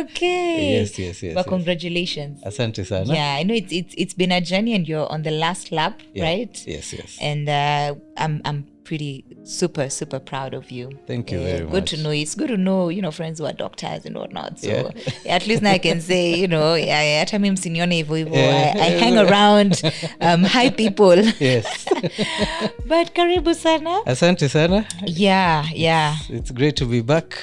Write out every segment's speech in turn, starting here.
Okay. Yes. But congratulations. Asante sana. Yeah, I know it's been a journey, and you're on the last lap, right? Yes. And I'm pretty super proud of you. Thank you very much. Good to know. It's good to know, friends who are doctors and whatnot. So at least now I can say, hata mimi msinione hivyo hivyo. I hang around high people. Yes. But karibu sana. Asante sana. Yeah. It's great to be back.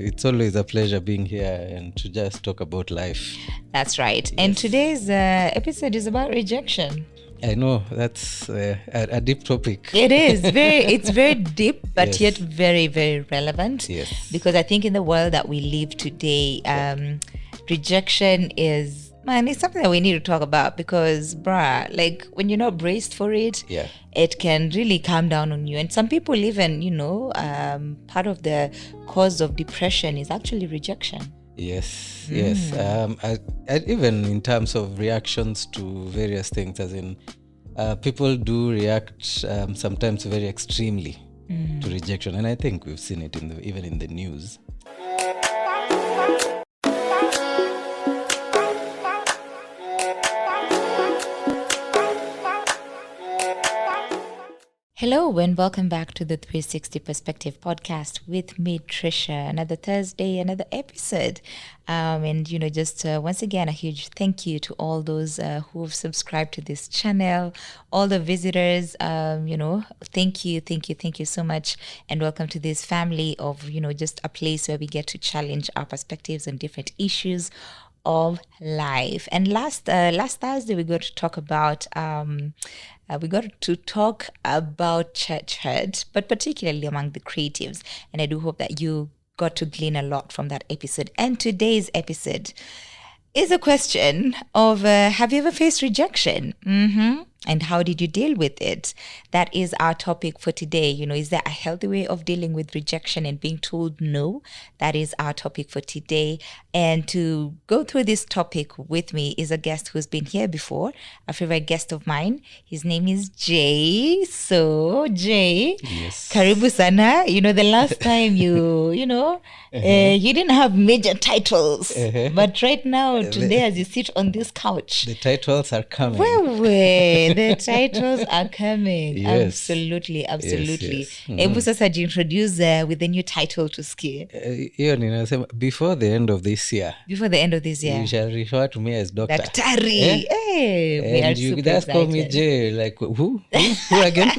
It's always a pleasure being here and to just talk about life. That's right. And today's episode is about rejection. I know that's a deep topic. It is it's very deep, but yet very, very relevant. Yes. Because I think in the world that we live today, rejection is, it's something that we need to talk about because, like when you're not braced for it, it can really come down on you. And some people even, part of the cause of depression is actually rejection. Yes. I even in terms of reactions to various things, as in people do react sometimes very extremely to rejection, and I think we've seen it even in the news. Hello and welcome back to the 360 Perspective podcast with me, Trisha. Another Thursday, another episode. And, just once again, a huge thank you to all those who have subscribed to this channel, all the visitors, thank you so much. And welcome to this family of, just a place where we get to challenge our perspectives on different issues of life. And last Thursday, we got to talk about church hurt, but particularly among the creatives. And I do hope that you got to glean a lot from that episode. And today's episode is a question of, have you ever faced rejection? And how did you deal with it? That is our topic for today. Is there a healthy way of dealing with rejection and being told no? That is our topic for today. And to go through this topic with me is a guest who's been here before, a favorite guest of mine. His name is Jay. So, Jay, karibu sana. The last time you didn't have major titles. But right now, today, as you sit on this couch, the titles are coming. The titles are coming. Yes. Absolutely. Ebu sasa introduce with the new title to ski. Before the end of this year. You shall refer to me as Doctor. Daktari. Hey, and you just call me Jay. Like who again?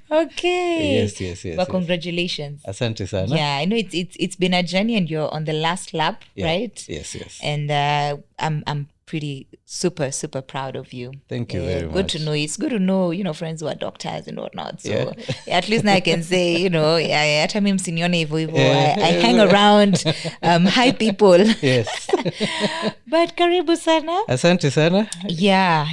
Okay. Yes. But congratulations. Asante sana. Yeah, I know it's been a journey, and you're on the last lap, right? Yes. And I'm pretty super proud of you. Thank you very much. Good to know. It's good to know, friends who are doctors and whatnot. So at least now I can say, hata mimi msinione hivyo hivyo. I hang around high people. Yes. But karibu sana. Asante sana. Yeah.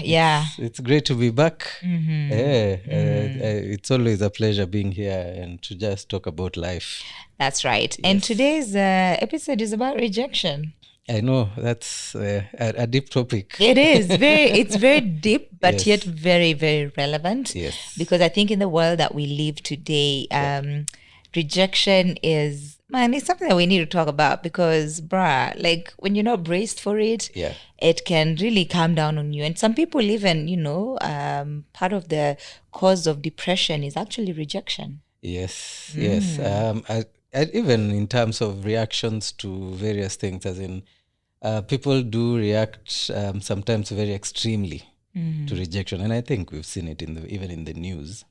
It's great to be back. It's always a pleasure being here and to just talk about life. That's right. And today's episode is about rejection. I know that's a deep topic. It is it's very deep, but yet very, very relevant. Yes. Because I think in the world that we live today, rejection is, it's something that we need to talk about because, like when you're not braced for it, it can really come down on you. And some people even, part of the cause of depression is actually rejection. Yes. I even in terms of reactions to various things, as in people do react sometimes very extremely to rejection, and I think we've seen it even in the news.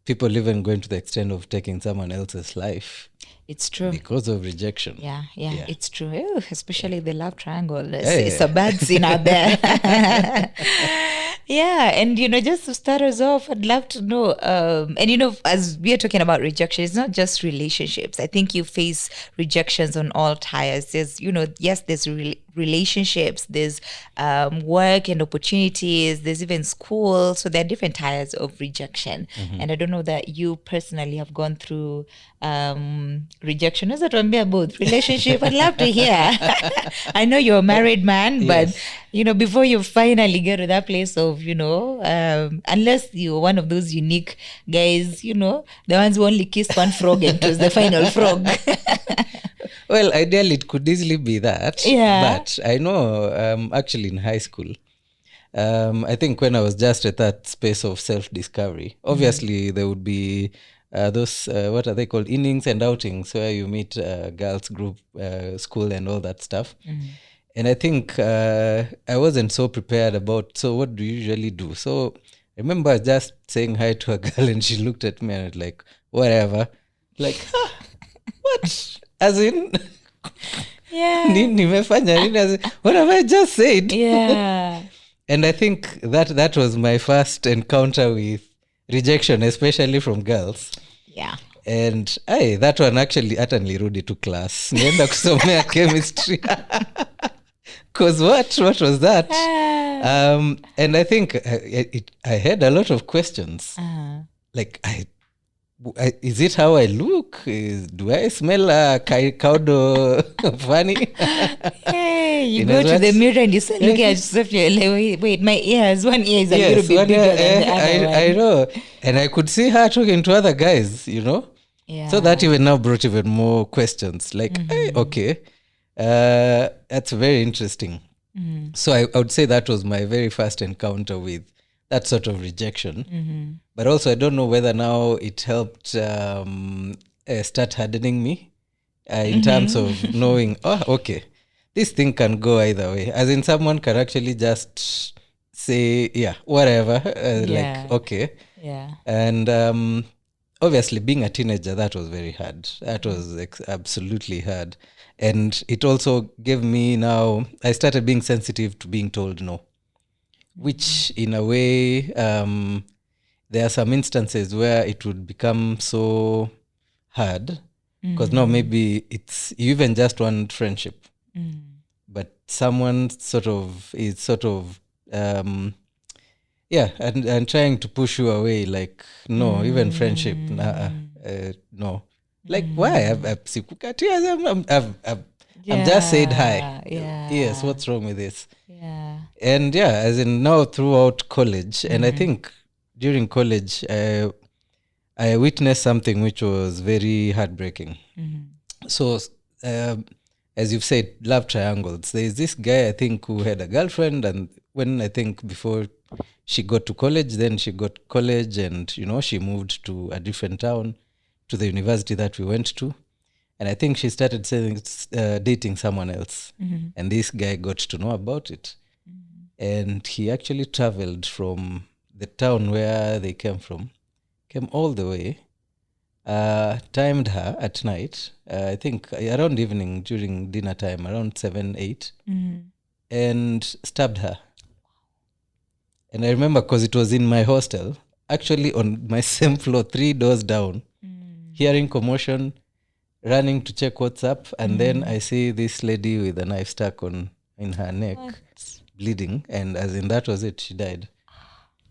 People even going to the extent of taking someone else's life. It's true. Because of rejection. Yeah. It's true. Ew, especially the love triangle. It's a bad scene out there. And just to start us off, I'd love to know, and as we are talking about rejection, it's not just relationships. I think you face rejections on all tiers. There's, there's relationships, there's work and opportunities, there's even school. So there are different tiers of rejection. And I don't know that you personally have gone through rejection. Is it both relationship? I'd love to hear. I know you're a married man, but before you finally get to that place of, unless you're one of those unique guys, the ones who only kissed one frog and it was the final frog. Well, ideally, it could easily be that. Yeah. But I know, actually, in high school, I think when I was just at that space of self-discovery, obviously there would be those, what are they called, innings and outings, where you meet girls group, school and all that stuff. And I think I wasn't so prepared about, so what do you usually do? So I remember just saying hi to a girl and she looked at me and was like, whatever. Like, what? As in, nimefanya nini? As in, what have I just said? Yeah. And I think that was my first encounter with rejection, especially from girls. Yeah. And that one actually utterly rudi to class. Nienda kusomea chemistry. Because what was that? And I think I had a lot of questions. Like, is it how I look? Do I smell cowdo funny? Hey, you go to the mirror and you start looking at yourself. You're like, wait, my ears, one ear is a little bit bigger than the other one. I know. And I could see her talking to other guys, Yeah. So that even now brought even more questions. Like, okay, that's very interesting. So I would say that was my very first encounter with that sort of rejection. But also, I don't know whether now it helped start hardening me in terms of knowing, okay, this thing can go either way. As in, someone can actually just say, whatever, like, okay. Yeah. And obviously, being a teenager, that was very hard. That was absolutely hard. And it also gave me now, I started being sensitive to being told no, which in a way, there are some instances where it would become so hard because now maybe you even just want friendship, but someone and trying to push you away, like, no, even friendship, no. Like, why? I've just said hi. Yes, what's wrong with this? Yeah. And as in now throughout college, and I think during college, I witnessed something which was very heartbreaking. So, as you've said, love triangles. There's this guy, I think, who had a girlfriend, and when I think before she got to college, then she got college, and she moved to a different town, to the university that we went to. And I think she started dating someone else. And this guy got to know about it. And he actually traveled from the town where they came all the way, timed her at night, I think around evening during dinner time, around 7, 8, and stabbed her. And I remember because it was in my hostel, actually on my same floor, 3 doors down, hearing commotion, running to check what's up, and then I see this lady with a knife stuck in her neck, bleeding, and as in that was it, she died.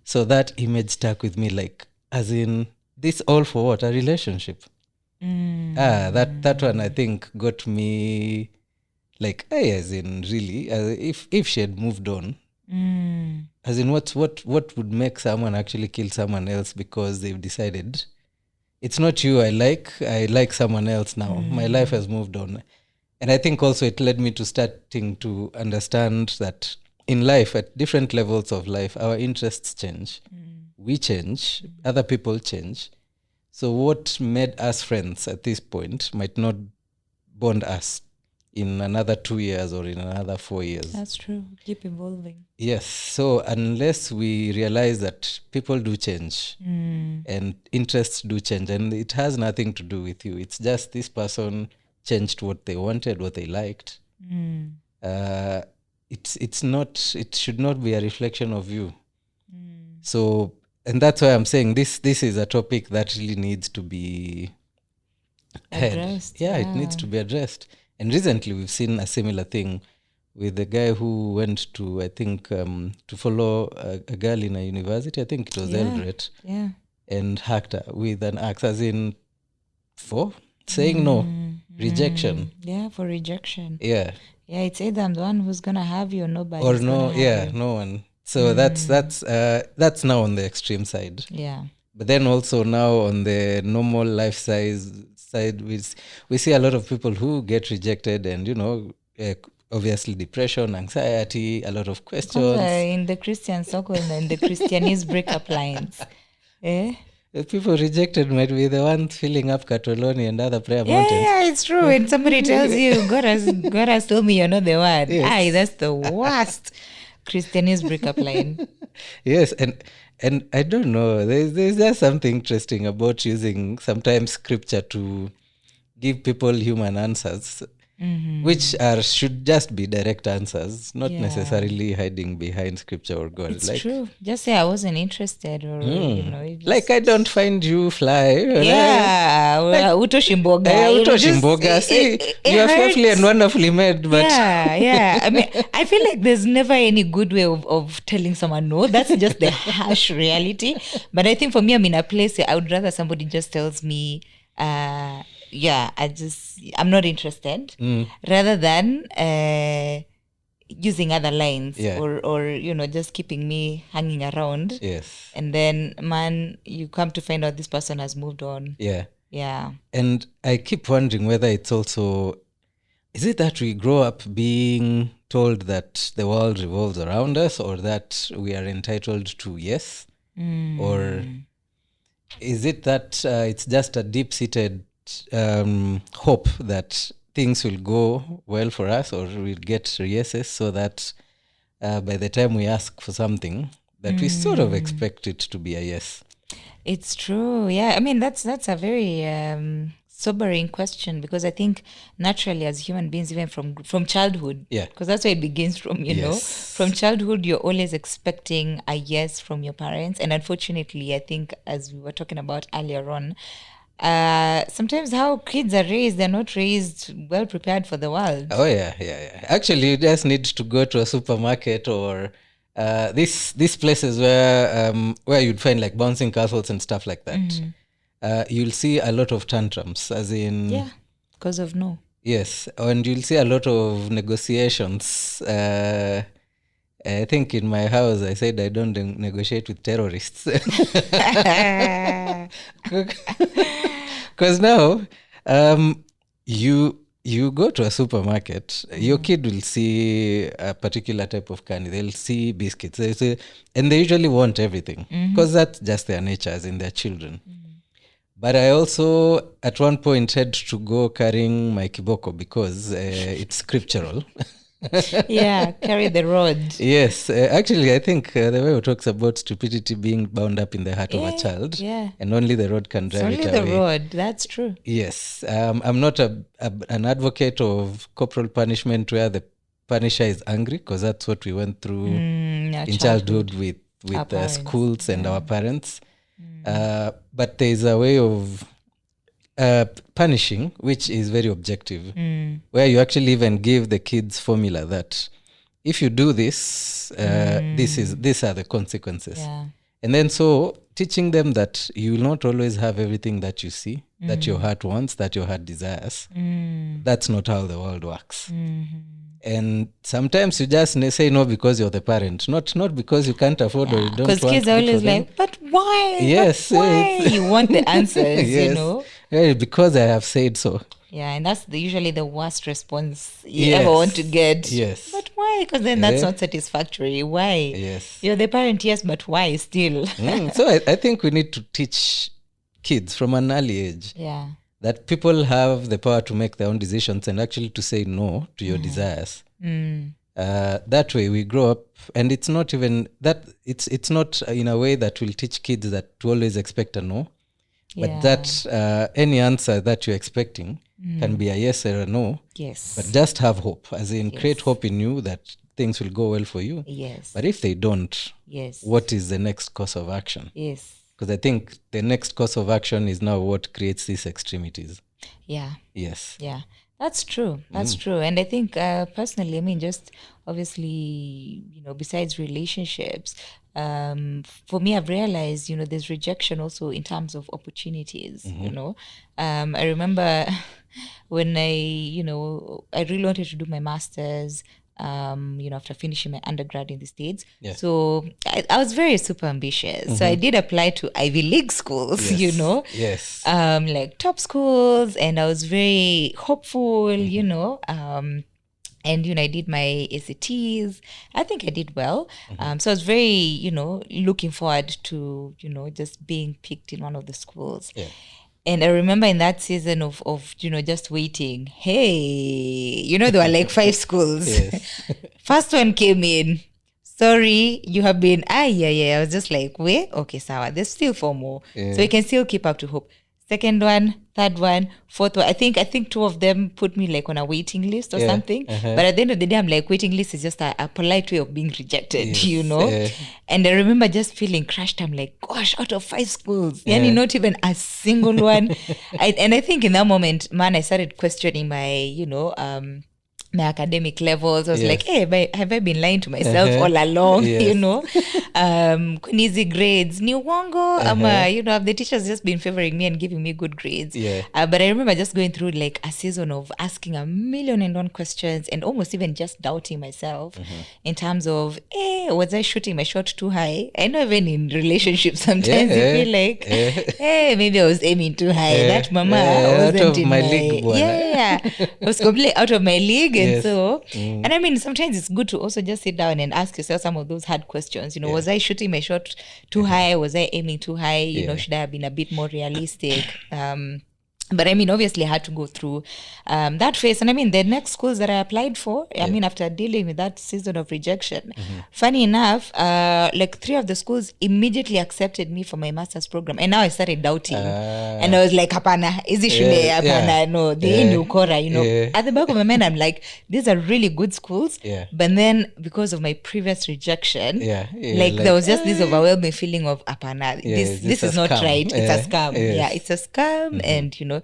So that image stuck with me, like, as in, this all for what? A relationship. That one I think got me, like, as in, really, if she had moved on, as in, what would make someone actually kill someone else because they've decided, it's not you I like someone else now. My life has moved on. And I think also it led me to starting to understand that in life, at different levels of life, our interests change. We change, other people change. So what made us friends at this point might not bond us in another 2 years or in another 4 years. That's true. Keep evolving. Yes. So unless we realize that people do change and interests do change, and it has nothing to do with you. It's just this person changed what they wanted, what they liked. It should not be a reflection of you. So, and that's why I'm saying this is a topic that really needs to be addressed. It needs to be addressed. And recently we've seen a similar thing with the guy who went to, I think, to follow a girl in a university. I think it was Eldoret. Yeah. And hacked her with an axe, as in for saying no. Rejection. Yeah, for rejection. Yeah. Yeah, it's either I'm the one who's gonna have you or nobody. Or no, yeah, no one. So that's now on the extreme side. Yeah. But then also now on the normal life side, we see a lot of people who get rejected, and obviously depression, anxiety, a lot of questions. In the Christian circle and the Christianese breakup lines. Eh? The people rejected might be the ones filling up Katoloni and other prayer mountains. Yeah, it's true. When somebody tells you, God has told me you're not the one. Yes. Aye, that's the worst Christianese breakup line. Yes, and I don't know. There's just something interesting about using sometimes scripture to give people human answers, which should just be direct answers, not necessarily hiding behind scripture or God. It's true. Just say I wasn't interested, or like I don't find you fly. Yeah, utoshimboga. Utoshimboga. See, you are fearfully and wonderfully made, but yeah. I mean, I feel like there's never any good way of telling someone no. That's just the harsh reality. But I think for me, I'm in a place where I would rather somebody just tells me, I'm not interested, rather than using other lines or just keeping me hanging around. Yes. And then, man, you come to find out this person has moved on. Yeah. Yeah. And I keep wondering whether it's also, is it that we grow up being told that the world revolves around us, or that we are entitled to yes? Or is it that it's just a deep-seated hope that things will go well for us, or we'll get yeses, so that by the time we ask for something, that we sort of expect it to be a yes? It's true. Yeah. I mean, that's a very sobering question, because I think naturally as human beings, even from childhood, because that's where it begins from, you know, from childhood, you're always expecting a yes from your parents. And unfortunately, I think, as we were talking about earlier on, sometimes how kids are raised, they're not raised well prepared for the world. Oh yeah. Actually, you just need to go to a supermarket or these places where you'd find like bouncing castles and stuff like that. You'll see a lot of tantrums, as in because of no. Yes, and you'll see a lot of negotiations. I think in my house I said I don't negotiate with terrorists. Because now you go to a supermarket, your kid will see a particular type of candy, they'll see biscuits, and they usually want everything, because that's just their nature, as in their children. But I also at one point had to go carrying my kiboko, because it's scriptural. Carry the rod. Yes, actually I think the Bible talks about stupidity being bound up in the heart of a child, and only the rod can drive it away. Only the rod, that's true. Yes, I'm not an advocate of corporal punishment where the punisher is angry, because that's what we went through in childhood with schools and our parents. But there's a way of punishing which is very objective, where you actually even give the kids formula that if you do this, these are the consequences. And then so teaching them that you will not always have everything that you see, that your heart wants, that your heart desires. That's not how the world works. And sometimes you just say no because you're the parent, not because you can't afford or you don't want. Because kids are always like, but why? Yes. But why? You want the answers, you know? Yeah, because I have said so. Yeah, and that's usually the worst response you ever want to get. Yes. But why? Because then that's not satisfactory. Why? Yes. You're the parent, yes, but why still? So I think we need to teach kids from an early age that people have the power to make their own decisions and actually to say no to your desires. That way we grow up, and it's not even that, it's not in a way that will teach kids that to always expect a no, but that any answer that you're expecting can be a yes or a no. Yes. But just have hope, as in create hope in you that things will go well for you. Yes. But if they don't, what is the next course of action? Yes. Because I think the next course of action is now what creates these extremities. Yeah. Yes. Yeah. That's true. That's true. And I think personally, I mean, just obviously, besides relationships, for me, I've realized, there's rejection also in terms of opportunities. I remember when I really wanted to do my master's, after finishing my undergrad in the States. Yeah. So I was very super ambitious. So I did apply to Ivy League schools, Yes. like top schools, and I was very hopeful, and I did my ACTs. I think I did well. So I was very, looking forward to, just being picked in one of the schools. Yeah. And I remember in that season of just waiting, hey, there were like 5 schools. Yes. First one came in. Sorry, you have been, yeah. I was just like, wait, okay, sawa. There's still 4 more. Yeah. So we can still keep up to hope. Second one, third one, fourth one. I think 2 of them put me like on a waiting list or something. But at the end of the day, I'm like, waiting list is just a polite way of being rejected, And I remember just feeling crushed. I'm like, gosh, out of 5 schools, not even a single one. And I think in that moment, man, I started questioning my, my academic levels. I was like, hey, have I been lying to myself all along? Easy grades, ni uongo, have the teachers just been favoring me and giving me good grades? But I remember just going through like a season of asking 1,000,001 questions and almost even just doubting myself in terms of, was I shooting my shot too high? I know even in relationships sometimes you feel like, hey, maybe I was aiming too high. That mama wasn't out of in my league. I was completely out of my league. And so, and I mean, sometimes it's good to also just sit down and ask yourself some of those hard questions. Was I shooting my shot too high? Was I aiming too high? Should I have been a bit more realistic? But I mean, obviously I had to go through that phase. And I mean, the next schools that I applied for, I mean, after dealing with that season of rejection, funny enough, like 3 of the schools immediately accepted me for my master's program. And now I started doubting. And I was like, hapana, is it shule? Hapana, no, they ain't ukora, At the back of my mind, I'm like, these are really good schools. But then because of my previous rejection, like there was just this overwhelming feeling of, hapana, this is not right. It's a scam. It's a scam. And,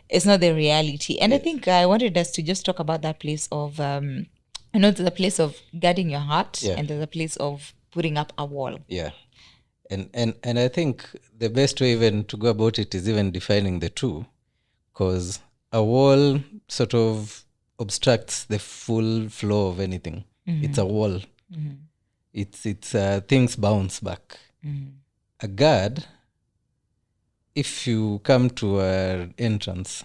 it's not the reality. And I think I wanted us to just talk about that place of, there's a place of guarding your heart and there's a place of putting up a wall. Yeah. And I think the best way even to go about it is even defining the two, because a wall sort of obstructs the full flow of anything. It's a wall. It's things bounce back. A guard, if you come to an entrance,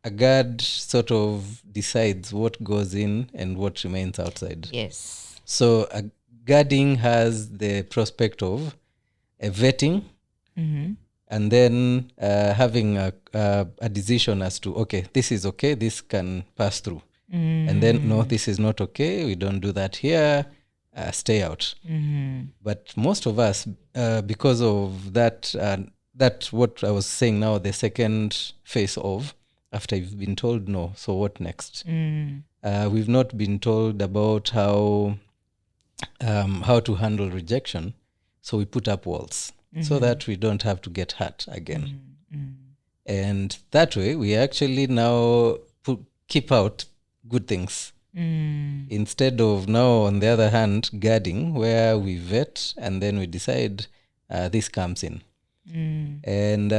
a guard sort of decides what goes in and what remains outside. Yes. So a guarding has the prospect of a vetting and then having a decision as to, okay, this is okay, this can pass through. And then, no, this is not okay, we don't do that here, stay out. But most of us, because of that, that's what I was saying now, the second phase of, after you've been told no, so what next? We've not been told about how to handle rejection, so we put up walls so that we don't have to get hurt again. And that way, we actually now keep out good things. Instead of now, on the other hand, guarding, where we vet and then we decide this comes in. And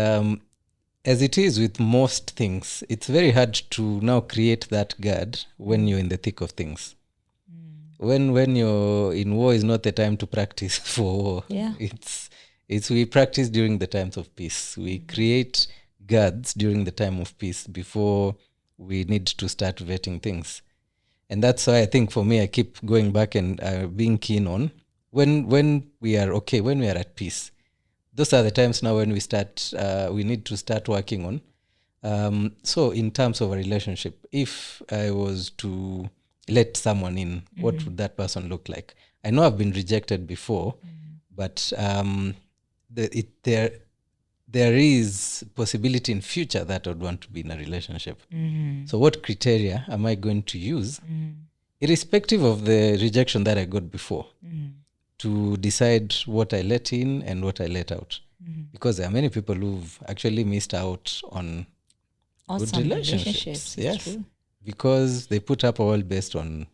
as it is with most things, it's very hard to now create that guard when you're in the thick of things. When you're in war is not the time to practice for war. It's we practice during the times of peace. We create guards during the time of peace before we need to start vetting things. And that's why I think for me, I keep going back and being keen on when we are okay, when we are at peace. Those are the times now when we need to start working on. So in terms of a relationship, if I was to let someone in, what would that person look like? I know I've been rejected before, but there is possibility in future that I would want to be in a relationship. So what criteria am I going to use, irrespective of the rejection that I got before, to decide what I let in and what I let out? Because there are many people who've actually missed out on awesome good relationships. Yes, true. because they put up a wall based on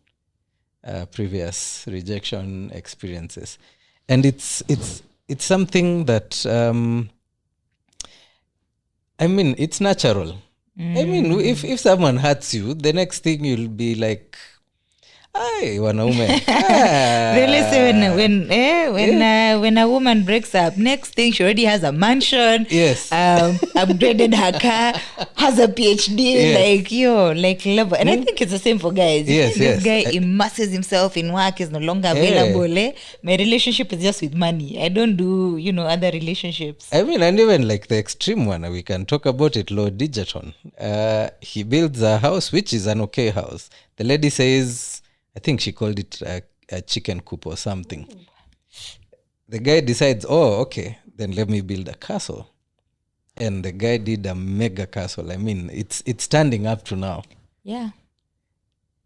previous rejection experiences, and it's something that I mean, it's natural. I mean, if someone hurts you, the next thing you'll be like, "Ay, wanaume." They listen when a woman breaks up, next thing she already has a mansion, Yes. upgraded her car, has a PhD, Yes. like level. And I think it's the same for guys. Yes, This guy immerses himself in work, is no longer available. My relationship is just with money. I don't do, other relationships. I mean, and even like the extreme one, we can talk about it, Lord Digiton. He builds a house, which is an okay house. The lady says, I think she called it a chicken coop or something. The guy decides, oh, okay, then let me build a castle. And the guy did a mega castle. I mean, it's standing up to now. Yeah.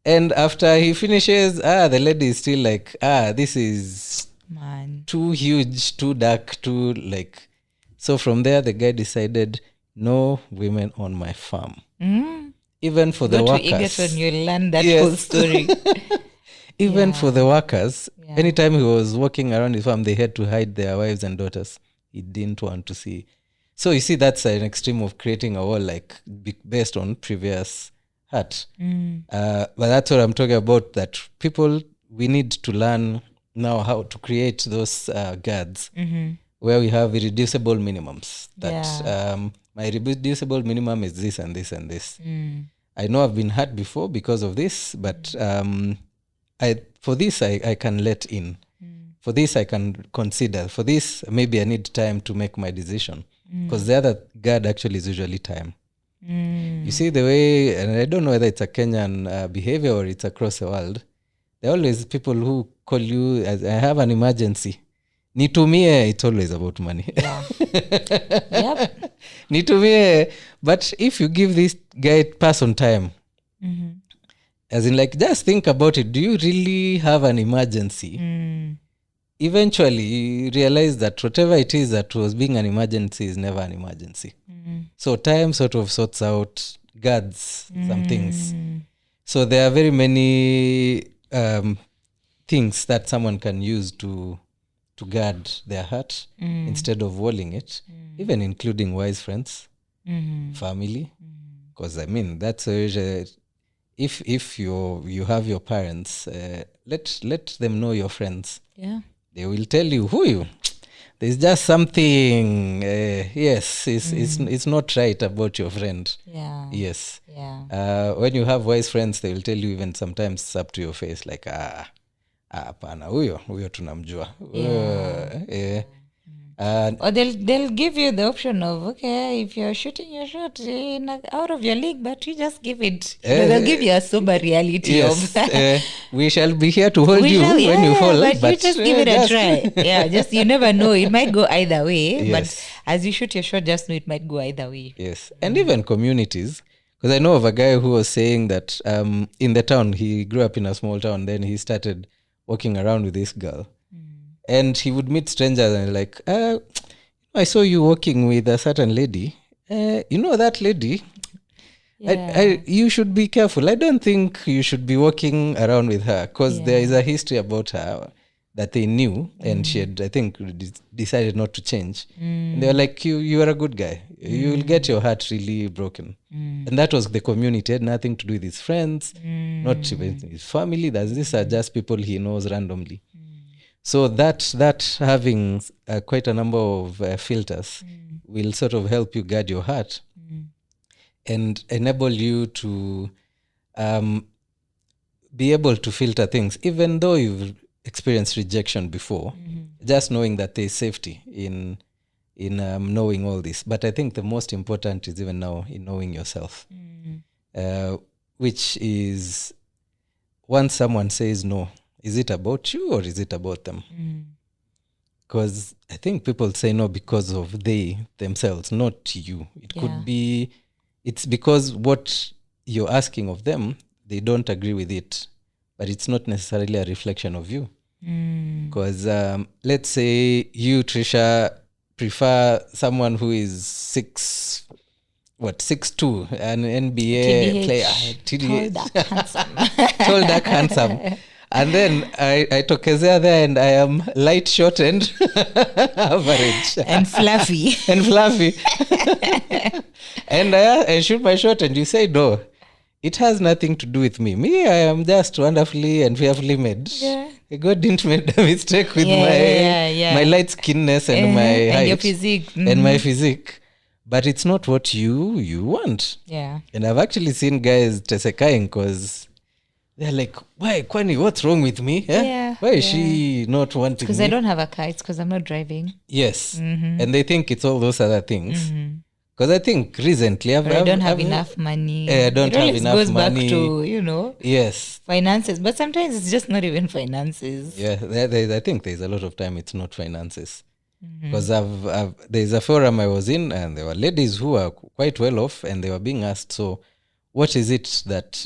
And after he finishes, the lady is still like, this is too huge, too dark, too like. So from there, the guy decided, no women on my farm. Even for the workers. Go to Egerton, you'll learn that whole story. Even for the workers, anytime he was walking around his farm, they had to hide their wives and daughters. He didn't want to see. So you see, that's an extreme of creating a wall, like based on previous hurt. But that's what I'm talking about, that people, we need to learn now how to create those guards where we have irreducible minimums. That my reducible minimum is this and this and this. I know I've been hurt before because of this, but for this I can let in. For this I can consider. For this maybe I need time to make my decision, because the other guard actually is usually time. You see the way, and I don't know whether it's a Kenyan behavior or it's across the world, there are always people who call you as, I have an emergency. Nitumie, it's always about money. Yeah. Yep. Nitumie, but if you give this guy person time, as in like, just think about it. Do you really have an emergency? Eventually, you realize that whatever it is that was being an emergency is never an emergency. So time sort of sorts out, guards some things. So there are very many things that someone can use to guard their heart instead of walling it, even including wise friends, family. Because I mean, that's if you have your parents, let them know your friends. Yeah. They will tell you who you. There's just something. Yes, it's not right about your friend. Yeah. Yes. Yeah. When you have wise friends, they will tell you even sometimes up to your face, like hapana, huyo tunamjua. Or they'll give you the option of, okay, if you're shooting your shot out of your league, but you just give it. They'll give you a sober reality yes, of we shall be here to hold you when you fall, but you just give it a try. Yeah, just you never know, it might go either way. Yes. But as you shoot your shot, just know it might go either way. Yes. And even communities, because I know of a guy who was saying that in the town, he grew up in a small town, then he started walking around with this girl. And he would meet strangers and like, I saw you walking with a certain lady. You know that lady? Yeah. You should be careful. I don't think you should be walking around with her, because there is a history about her that they knew, and she had, I think, decided not to change. And they were like, you are a good guy. You will get your heart really broken. And that was the community. It had nothing to do with his friends, not even his family. These are just people he knows randomly. So that having quite a number of filters will sort of help you guard your heart and enable you to be able to filter things, even though you've experienced rejection before. Just knowing that there's safety in knowing all this. But I think the most important is even now in knowing yourself, which is once someone says no, is it about you or is it about them? Because I think people say no because of they themselves, not you. It could be, it's because what you're asking of them, they don't agree with it, but it's not necessarily a reflection of you. Because let's say you, Trisha, prefer someone who is 6'1", what, 6'2", an NBA TDH, player, tall, dark, handsome. tall, dark, handsome. And then I tokezea there and I am light, short and average. And fluffy. And fluffy. And I shoot my shot and you say, no, it has nothing to do with me. Me, I am just wonderfully and fearfully made. Yeah. God didn't make a mistake with my light skinness and my height. And your physique. And my physique. But it's not what you want. Yeah. And I've actually seen guys tesekaing because they're like, why, Kwani, what's wrong with me? Yeah, Why is she not wanting me? Because I don't have a car. It's because I'm not driving. Yes. And they think it's all those other things. Because I think recently I don't have enough money. I don't have enough goes money. Back to, yes, finances. But sometimes it's just not even finances. Yeah, I think there's a lot of time it's not finances. Because there's a forum I was in and there were ladies who are quite well off and they were being asked, so what is it that...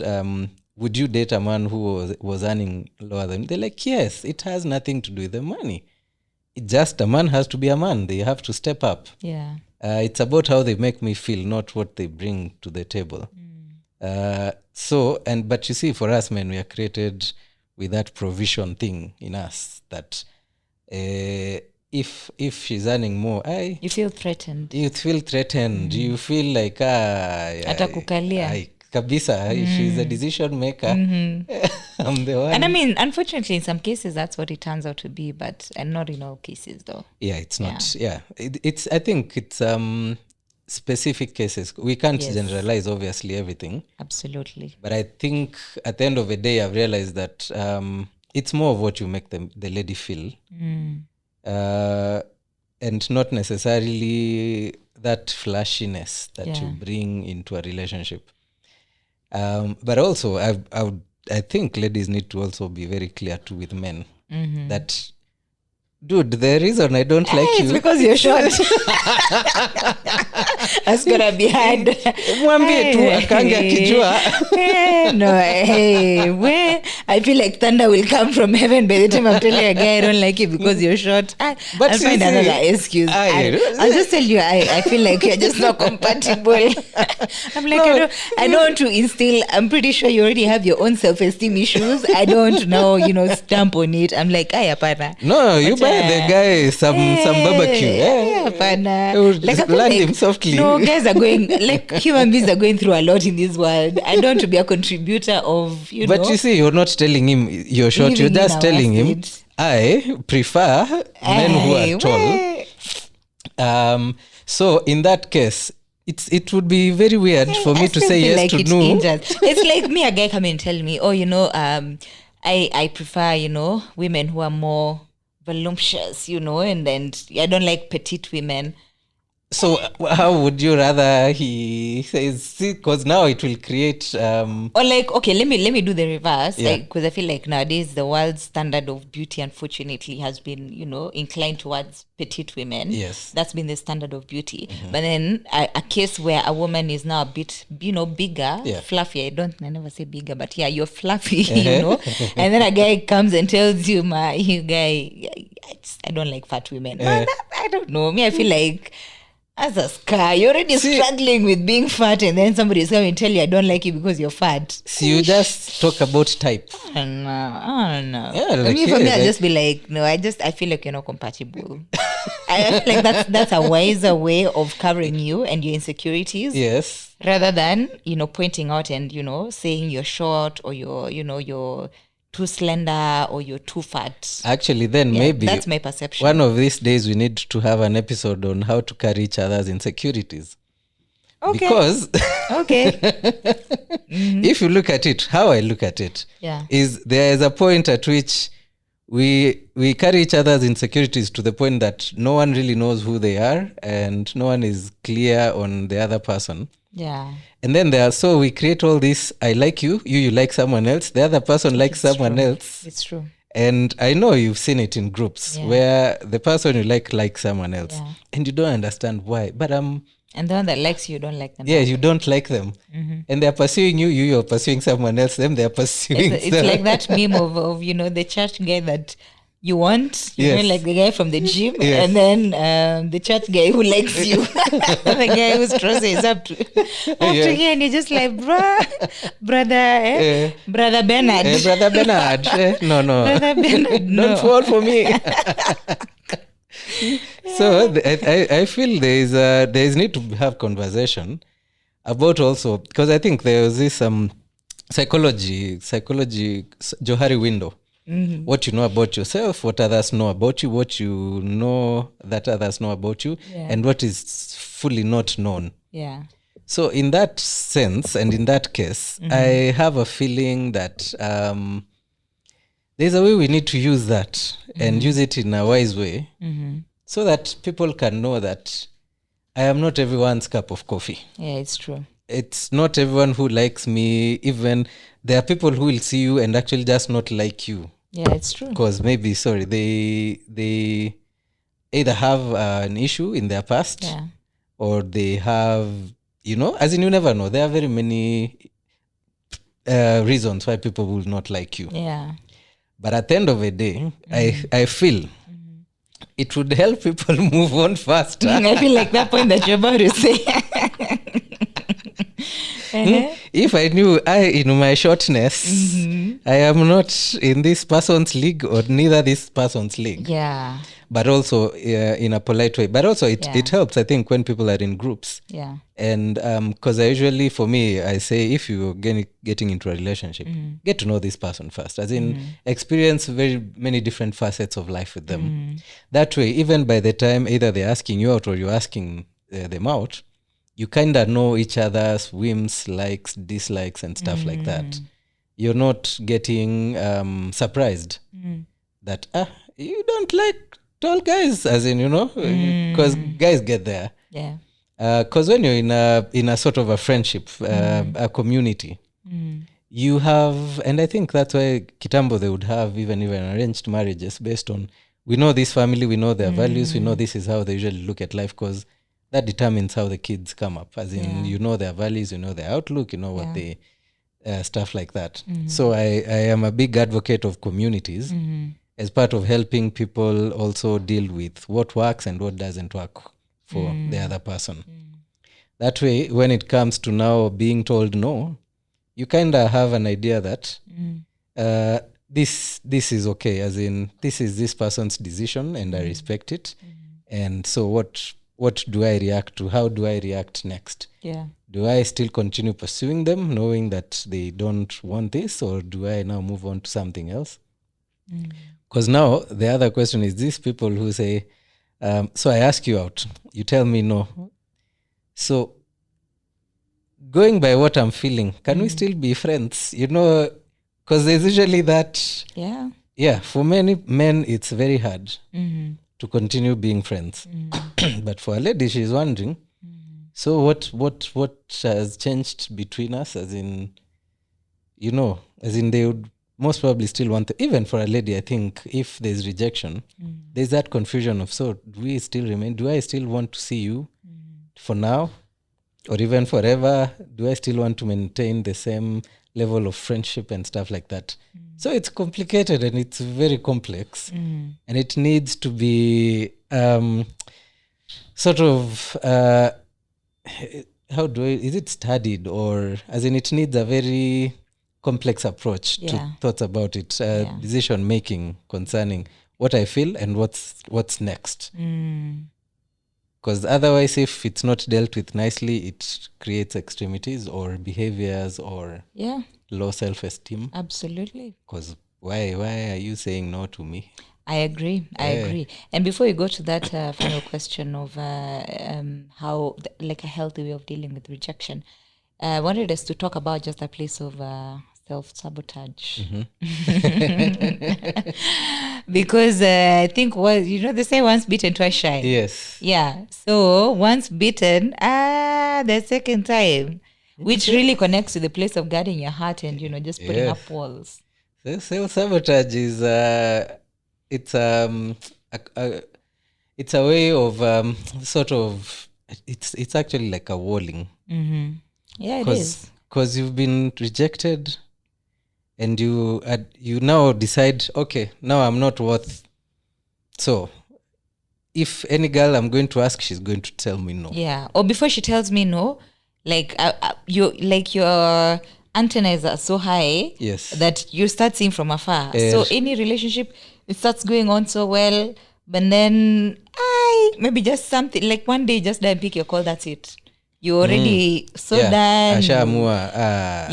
would you date a man who was earning lower than... They're like, yes, it has nothing to do with the money. It just, a man has to be a man. They have to step up. Yeah. It's about how they make me feel, not what they bring to the table. But you see, for us men, we are created with that provision thing in us that if she's earning more, you feel threatened. You feel threatened. You feel like, atakukalia. Kabisa, she's a decision maker. I'm the one. And I mean, unfortunately, in some cases, that's what it turns out to be, and not in all cases, though. Yeah, it's not. Yeah, it's. I think it's specific cases. We can't generalize, obviously, everything. Absolutely. But I think at the end of the day, I've realized that it's more of what you make the lady feel, and not necessarily that flashiness that you bring into a relationship. But also, I think ladies need to also be very clear too with men that, dude, the reason I don't like you... It's because you're short. That's gonna be hard. Mwambie tu akange akijua. I feel like thunder will come from heaven by the time I'm telling a guy I don't like you because you're short. I'll find another excuse. I'll just tell you I feel like you're just not compatible. I'm like, I don't want to instill... I'm pretty sure you already have your own self-esteem issues. I don't know, stamp on it. I'm like, apana. No, you buy the guy some barbecue. Like, land him softly. No, guys are going, like, human beings are going through a lot in this world. I don't want to be a contributor of, But you see, you're not telling him you're short. You're just telling him, I prefer men who are tall. So in that case, it would be very weird for me to say yes to no. It's like me, a guy come and tell me, I prefer, women who are more voluptuous, and I don't like petite women. So how would you rather he says, because now it will create or like, okay, let me do the reverse, because I feel like nowadays the world's standard of beauty unfortunately has been inclined towards petite women. Yes, that's been the standard of beauty. But then a case where a woman is now a bit bigger, fluffy. I never say bigger, but you're fluffy. And then a guy comes and tells you, I don't like fat women. I don't know, I feel like as a scar, you're already struggling with being fat, and then somebody is coming and tell you, I don't like you because you're fat. So you just talk about type. I don't know. Yeah, For me, I'll just be like, no, I feel like you're not compatible. I feel like that's a wiser way of covering you and your insecurities. Yes. Rather than, pointing out and, saying you're short or you're too slender or you're too fat. Actually, then maybe that's my perception. One of these days we need to have an episode on how to carry each other's insecurities. Okay. Because if you look at it, how I look at it is there is a point at which we carry each other's insecurities to the point that no one really knows who they are and no one is clear on the other person. Yeah. And then we create all this, I like you like someone else, the other person likes someone else. It's true. And I know you've seen it in groups where the person you like someone else. Yeah. And you don't understand why. But and the one that likes you don't like them. Yeah, you don't like them. And they're pursuing you're pursuing someone else, them they're pursuing It's like that meme of the church guy that you want, you know, like the guy from the gym, Yes. and then the church guy who likes you, the guy whose trouser is up to here, and you're just like, brother Bernard. Brother Bernard. No. Brother Bernard, no. Don't fall for me. So I feel there is need to have conversation about also, because I think there was this psychology Johari window. Mm-hmm. What you know about yourself, what others know about you, what you know that others know about you, and what is fully not known. Yeah. So in that sense, and in that case, I have a feeling that there's a way we need to use that and use it in a wise way, so that people can know that I am not everyone's cup of coffee. Yeah, it's true. It's not everyone who likes me. Even there are people who will see you and actually just not like you. Yeah, it's true. Because maybe, they either have an issue in their past, or they have, as in, you never know. There are very many reasons why people will not like you. Yeah. But at the end of the day, I feel it would help people move on faster. I feel like that point that you're about to say. If I knew in my shortness, I am not in this person's league or neither this person's league. Yeah. But also in a polite way. But also it helps, I think, when people are in groups. Yeah. And because for me, I say, if you're getting into a relationship, get to know this person first. As in, experience very many different facets of life with them. That way, even by the time either they're asking you out or you're asking them out, you kind of know each other's whims, likes, dislikes, and stuff like that. You're not getting surprised that, you don't like tall guys, as in, because guys get there. Yeah. Because when you're in a sort of a friendship, a community, you have, and I think that's why Kitambo, they would have even arranged marriages based on, we know this family, we know their values, we know this is how they usually look at life, because that determines how the kids come up. As in, you know their values, you know their outlook, you know what they, stuff like that. So I am a big advocate of communities as part of helping people also deal with what works and what doesn't work for the other person. That way, when it comes to now being told no, you kind of have an idea that this is okay, as in, this is this person's decision and I respect it. And so what do I react to? How do I react next? Yeah. Do I still continue pursuing them, knowing that they don't want this, or do I now move on to something else? Because now the other question is, these people who say, so I ask you out, you tell me no. So going by what I'm feeling, can we still be friends? Because there's usually that. Yeah. Yeah, for many men, it's very hard to continue being friends. But for a lady, she's wondering, so what has changed between us? As in, they would most probably still want to, even for a lady, I think, if there's rejection, there's that confusion of, so do we still remain? Do I still want to see you for now? Or even forever? Do I still want to maintain the same level of friendship and stuff like that? So it's complicated and it's very complex. And it needs to be sort of, is it studied? Or as in, it needs a very complex approach to thoughts about it, decision making concerning what I feel and what's next. Because otherwise, if it's not dealt with nicely, it creates extremities or behaviors or low self-esteem. Absolutely. Because why are you saying no to me? I agree. And before you go to that final question of how, like, a healthy way of dealing with rejection, I wanted us to talk about just a place of self-sabotage. Because I think, they say once bitten, twice shy. Yes. Yeah. So once bitten, the second time, which really connects to the place of guarding your heart and, just putting up walls. Self-sabotage is, it's a way of sort of, it's actually like a walling. Yeah, it is. Because you've been rejected and you now decide, okay, now I'm not worth So if any girl I'm going to ask, she's going to tell me no. Yeah. Or before she tells me no, like your antennas are so high Yes. that you start seeing from afar. So any relationship, it starts going on so well, but then maybe just something like one day just pick your call, that's it. You're already so done. Ashamua.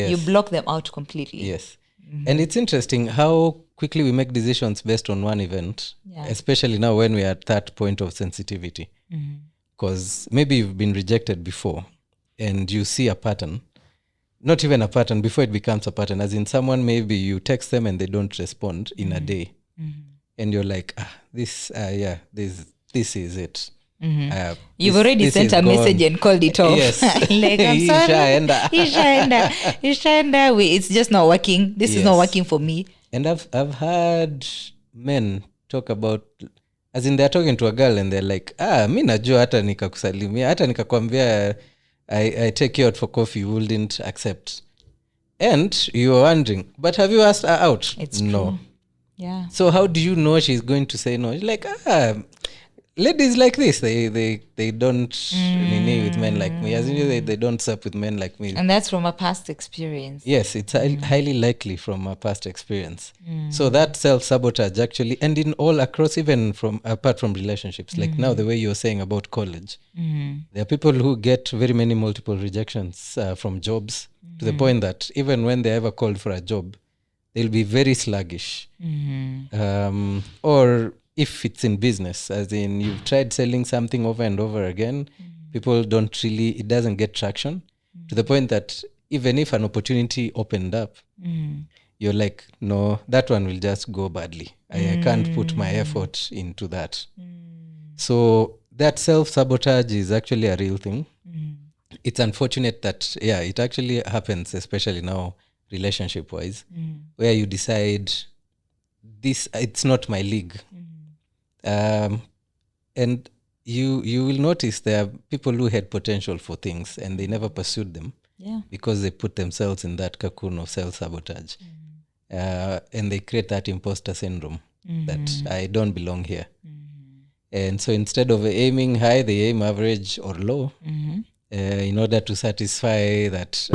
You block them out completely. Yes. And it's interesting how quickly we make decisions based on one event, especially now when we are at that point of sensitivity. Because maybe you've been rejected before and you see a pattern, not even a pattern, before it becomes a pattern, as in someone, maybe you text them and they don't respond in a day. And you're like, this is it. You've already sent a message and called it off. Yes. Like, I'm sorry. It's just not working. This is not working for me. And I've heard men talk about, as in they're talking to a girl and they're like, mi najua hata nikakusalimia, hata nikakwambia I take you out for coffee, you wouldn't accept. And you're wondering, but have you asked her out? It's no. True. Yeah. So how do you know she's going to say no? She's like, ladies like this, they don't nini with men like me. As in, they don't sup with men like me. And that's from a past experience. Yes, it's highly likely from a past experience. So that self-sabotage actually, and in all across, even from apart from relationships, like now the way you're saying about college, there are people who get very many multiple rejections from jobs to the point that even when they're ever called for a job, they'll be very sluggish. Or if it's in business, as in you've tried selling something over and over again, people don't really, it doesn't get traction to the point that even if an opportunity opened up, you're like, no, that one will just go badly. I can't put my effort into that. So that self-sabotage is actually a real thing. It's unfortunate that, it actually happens, especially now, relationship-wise, where you decide, it's not my league. And you will notice there are people who had potential for things and they never pursued them because they put themselves in that cocoon of self-sabotage. And they create that imposter syndrome that I don't belong here. And so instead of aiming high, they aim average or low in order to satisfy that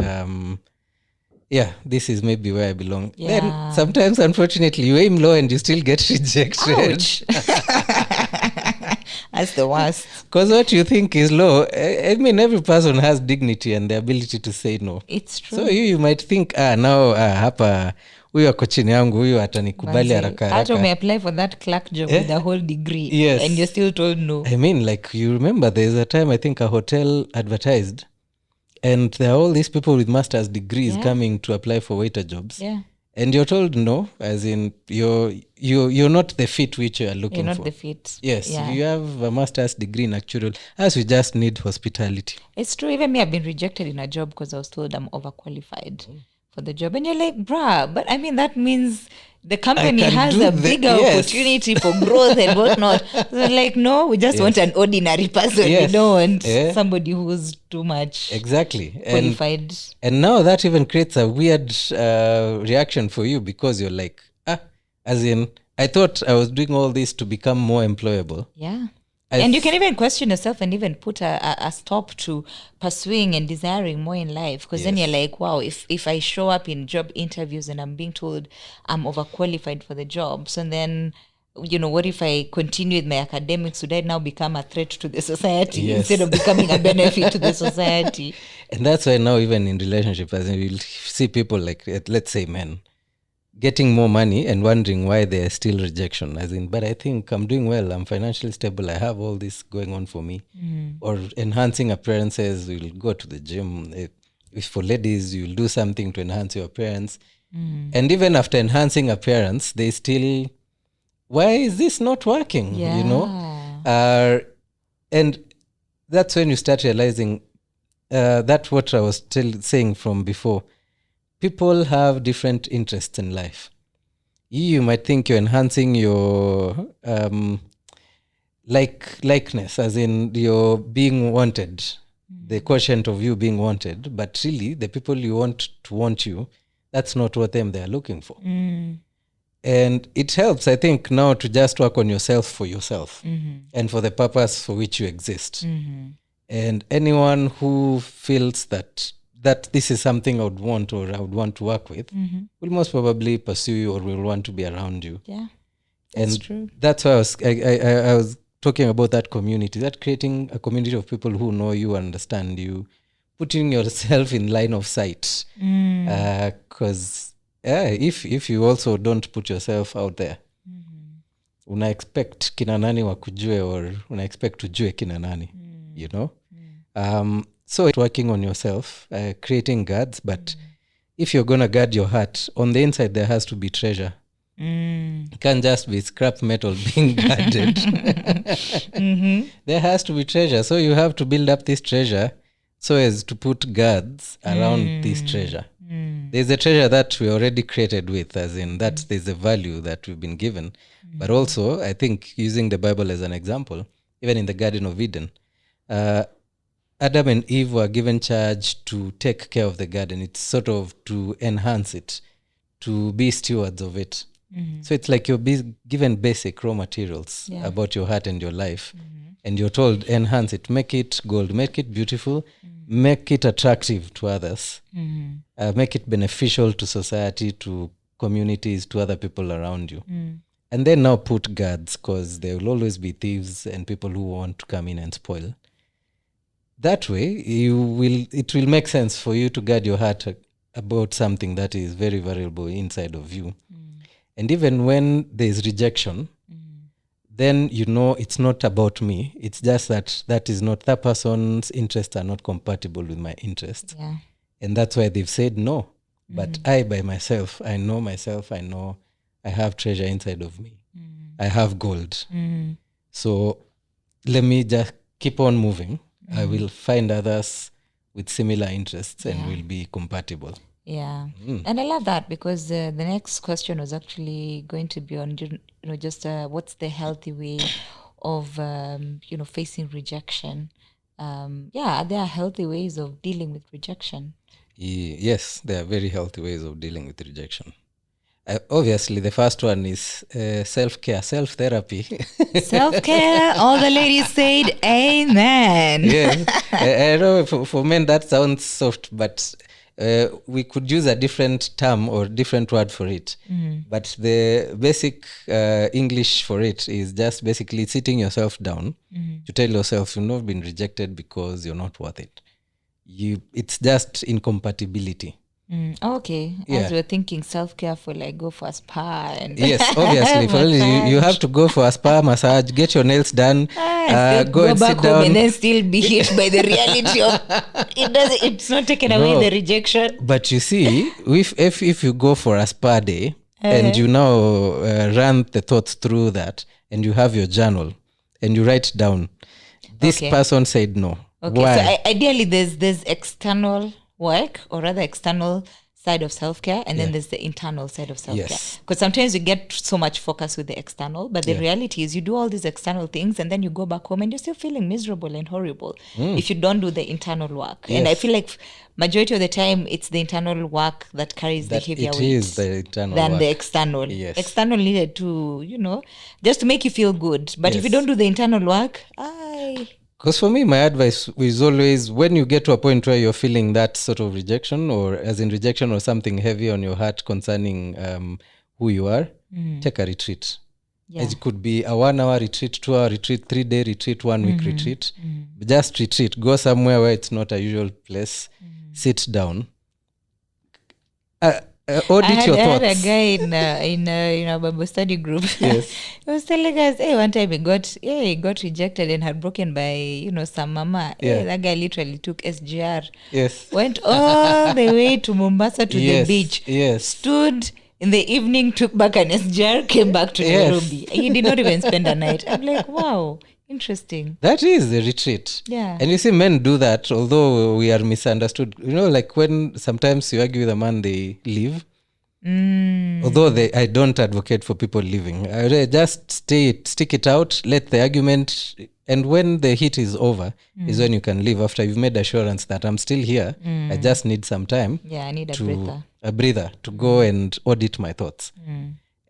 this is maybe where I belong. Then sometimes, unfortunately, you aim low and you still get rejected. Ouch. That's the worst. Because what you think is low, I mean, every person has dignity and the ability to say no. It's true. So you might think, now hapa huyu ako chini yangu, huyu atanikubali haraka haraka. Hata umeapply for that clerk job with a whole degree. Yes. And you're still told no. I mean, like, you remember there's a time I think a hotel advertised and there are all these people with master's degrees coming to apply for waiter jobs. Yeah. And you're told no, as in you're not the fit which you are looking for. You're not the fit. Yes, you have a master's degree in actuarial, as we just need hospitality. It's true. Even me, I've been rejected in a job because I was told I'm overqualified for the job. And you're like, bruh, but I mean, that means the company has a bigger opportunity for growth and whatnot. So like, no, we just want an ordinary person. We don't want somebody who's too much qualified. And now that even creates a weird reaction for you because you're like, as in, I thought I was doing all this to become more employable. Yeah. And you can even question yourself and even put a stop to pursuing and desiring more in life. Because then you're like, wow, if I show up in job interviews and I'm being told I'm overqualified for the job, so then, what if I continue with my academics? Would I now become a threat to the society instead of becoming a benefit to the society? And that's why now even in relationships, as in, you'll see people like, let's say men, getting more money and wondering why there's still rejection, as in, but I think I'm doing well, I'm financially stable, I have all this going on for me. Or enhancing appearances, you'll go to the gym. If for ladies, you'll do something to enhance your appearance. And even after enhancing appearance, they still, why is this not working? And that's when you start realizing that's what I was saying from before. People have different interests in life. You might think you're enhancing your likeness, as in you're being wanted, the quotient of you being wanted, but really the people you want to want you, that's not what they're looking for. And it helps, I think, now to just work on yourself for yourself and for the purpose for which you exist. And anyone who feels that this is something I would want to work with will most probably pursue you or will want to be around you. Yeah, that's and true. That's why I was talking about that community, that creating a community of people who know you, understand you, putting yourself in line of sight. Because if you also don't put yourself out there, una expect kina nani wakujue or una expect tujue kina nani, you know. So it's working on yourself, creating guards. But if you're gonna guard your heart, on the inside there has to be treasure. It can't just be scrap metal being guarded. There has to be treasure. So you have to build up this treasure so as to put guards around this treasure. There's a treasure that we already created with, as in that there's a value that we've been given. But also, I think, using the Bible as an example, even in the Garden of Eden, Adam and Eve were given charge to take care of the garden. It's sort of to enhance it, to be stewards of it. So it's like you're given basic raw materials about your heart and your life. And you're told, enhance it, make it gold, make it beautiful, make it attractive to others, make it beneficial to society, to communities, to other people around you. And then now put guards, because there will always be thieves and people who want to come in and spoil. That way, it will make sense for you to guard your heart about something that is very valuable inside of you. And even when there's rejection, then you know it's not about me. It's just that person's interests are not compatible with my interests. Yeah. And that's why they've said no. But I, by myself, I know I have treasure inside of me. I have gold. So let me just keep on moving. I will find others with similar interests and we'll be compatible. Yeah. And I love that, because the next question was actually going to be on, just what's the healthy way of, facing rejection? Are there healthy ways of dealing with rejection? Yes, there are very healthy ways of dealing with rejection. Obviously, the first one is self-care, self-therapy. Self-care, all the ladies said amen. Yes. I know for men that sounds soft, but we could use a different term or different word for it. But the basic English for it is just basically sitting yourself down to tell yourself you've not been rejected because you're not worth it. It's just incompatibility. Okay. As we're thinking self-care for go for a spa and yes, obviously you have to go for a spa massage, get your nails done, go and back sit down, home and then still be hit by the reality of it's not taken away the rejection. But you see, if you go for a spa day and you now run the thoughts through that and you have your journal and you write down, this person said no. Okay. Why? So ideally there's external work, or rather external side of self-care, and then there's the internal side of self-care. Because sometimes you get so much focus with the external, but the reality is you do all these external things and then you go back home and you're still feeling miserable and horrible if you don't do the internal work. And I feel like majority of the time it's the internal work that carries the heavier weight is the internal than work. the external. External needed to, just to make you feel good. But if you don't do the internal work, because for me, my advice is always, when you get to a point where you're feeling that sort of rejection, or as in rejection or something heavy on your heart concerning who you are, take a retreat. It could be a 1-hour retreat, 2-hour retreat, 3-day retreat, 1-week retreat. Just retreat. Go somewhere where it's not a usual place. Sit down. Audit your thoughts. I had a guy in a Bible study group. He was telling us, one time he got rejected and had broken by some mama. That guy literally took SGR. Went all the way to Mombasa to the beach. Stood in the evening, took back an SGR, came back to Nairobi. He did not even spend a night. I'm like, wow. Interesting. That is the retreat. And you see, men do that, although we are misunderstood. Like when sometimes you argue with a man, they leave. Although I don't advocate for people leaving. I just stick it out, let the argument, and when the heat is over, is when you can leave after you've made assurance that I'm still here. I just need some time. I need a breather. A breather to go and audit my thoughts.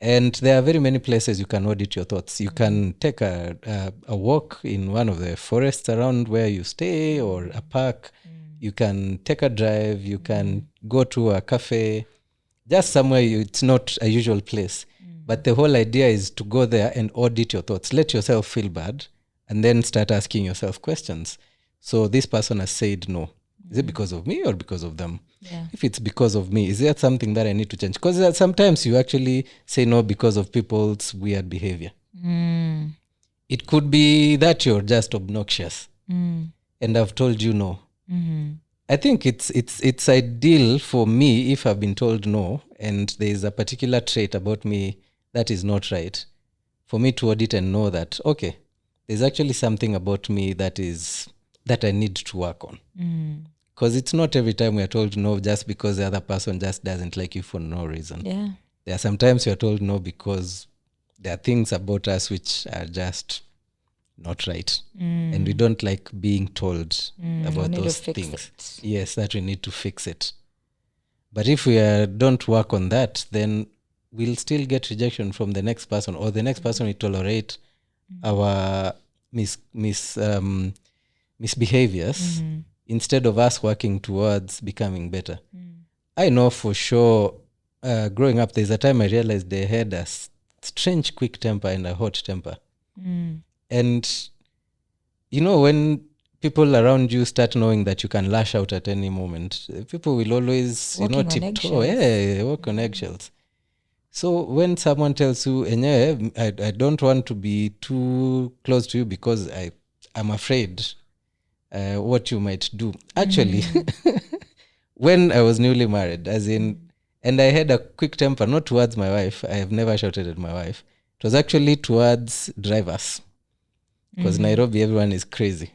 And there are very many places you can audit your thoughts. You can take a walk in one of the forests around where you stay, or a park. You can take a drive. You can go to a cafe, just somewhere it's not a usual place. But the whole idea is to go there and audit your thoughts. Let yourself feel bad, and then start asking yourself questions. So this person has said no. Is it because of me or because of them? Yeah. If it's because of me, is there something that I need to change? Because sometimes you actually say no because of people's weird behavior. It could be that you're just obnoxious, and I've told you no. I think it's ideal for me, if I've been told no and there's a particular trait about me that is not right, for me to audit and know that, okay, there's actually something about me that I need to work on. Because it's not every time we are told no just because the other person just doesn't like you for no reason. Yeah. There are sometimes you're told no because there are things about us which are just not right. And we don't like being told about those things. Yes, that we need to fix it. But if we don't work on that, then we'll still get rejection from the next person, or the next person will tolerate our misbehaviors instead of us working towards becoming better. I know for sure, growing up, there's a time I realized they had a strange quick temper and a hot temper. And, when people around you start knowing that you can lash out at any moment, people will always, tiptoe, walk on eggshells. So when someone tells you, I don't want to be too close to you because I'm afraid what you might do. Actually, when I was newly married, and I had a quick temper, not towards my wife. I have never shouted at my wife. It was actually towards drivers. Because Nairobi, everyone is crazy.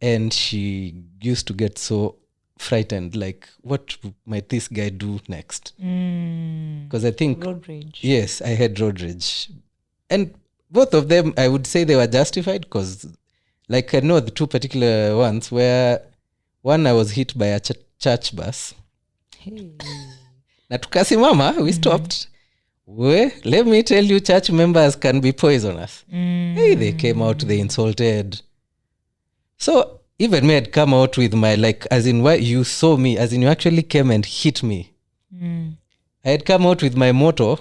And she used to get so frightened, like, what might this guy do next? Because I think road rage. Yes, I had road rage, and both of them, I would say, they were justified. Because, like, I know the two particular ones where one, I was hit by a church bus. Na tukasimama, we stopped. Let me tell you, church members can be poisonous. Hey, they came out, they insulted. So even me, I'd come out with my, like, as in, why you saw me, as in you actually came and hit me. I had come out with my motto.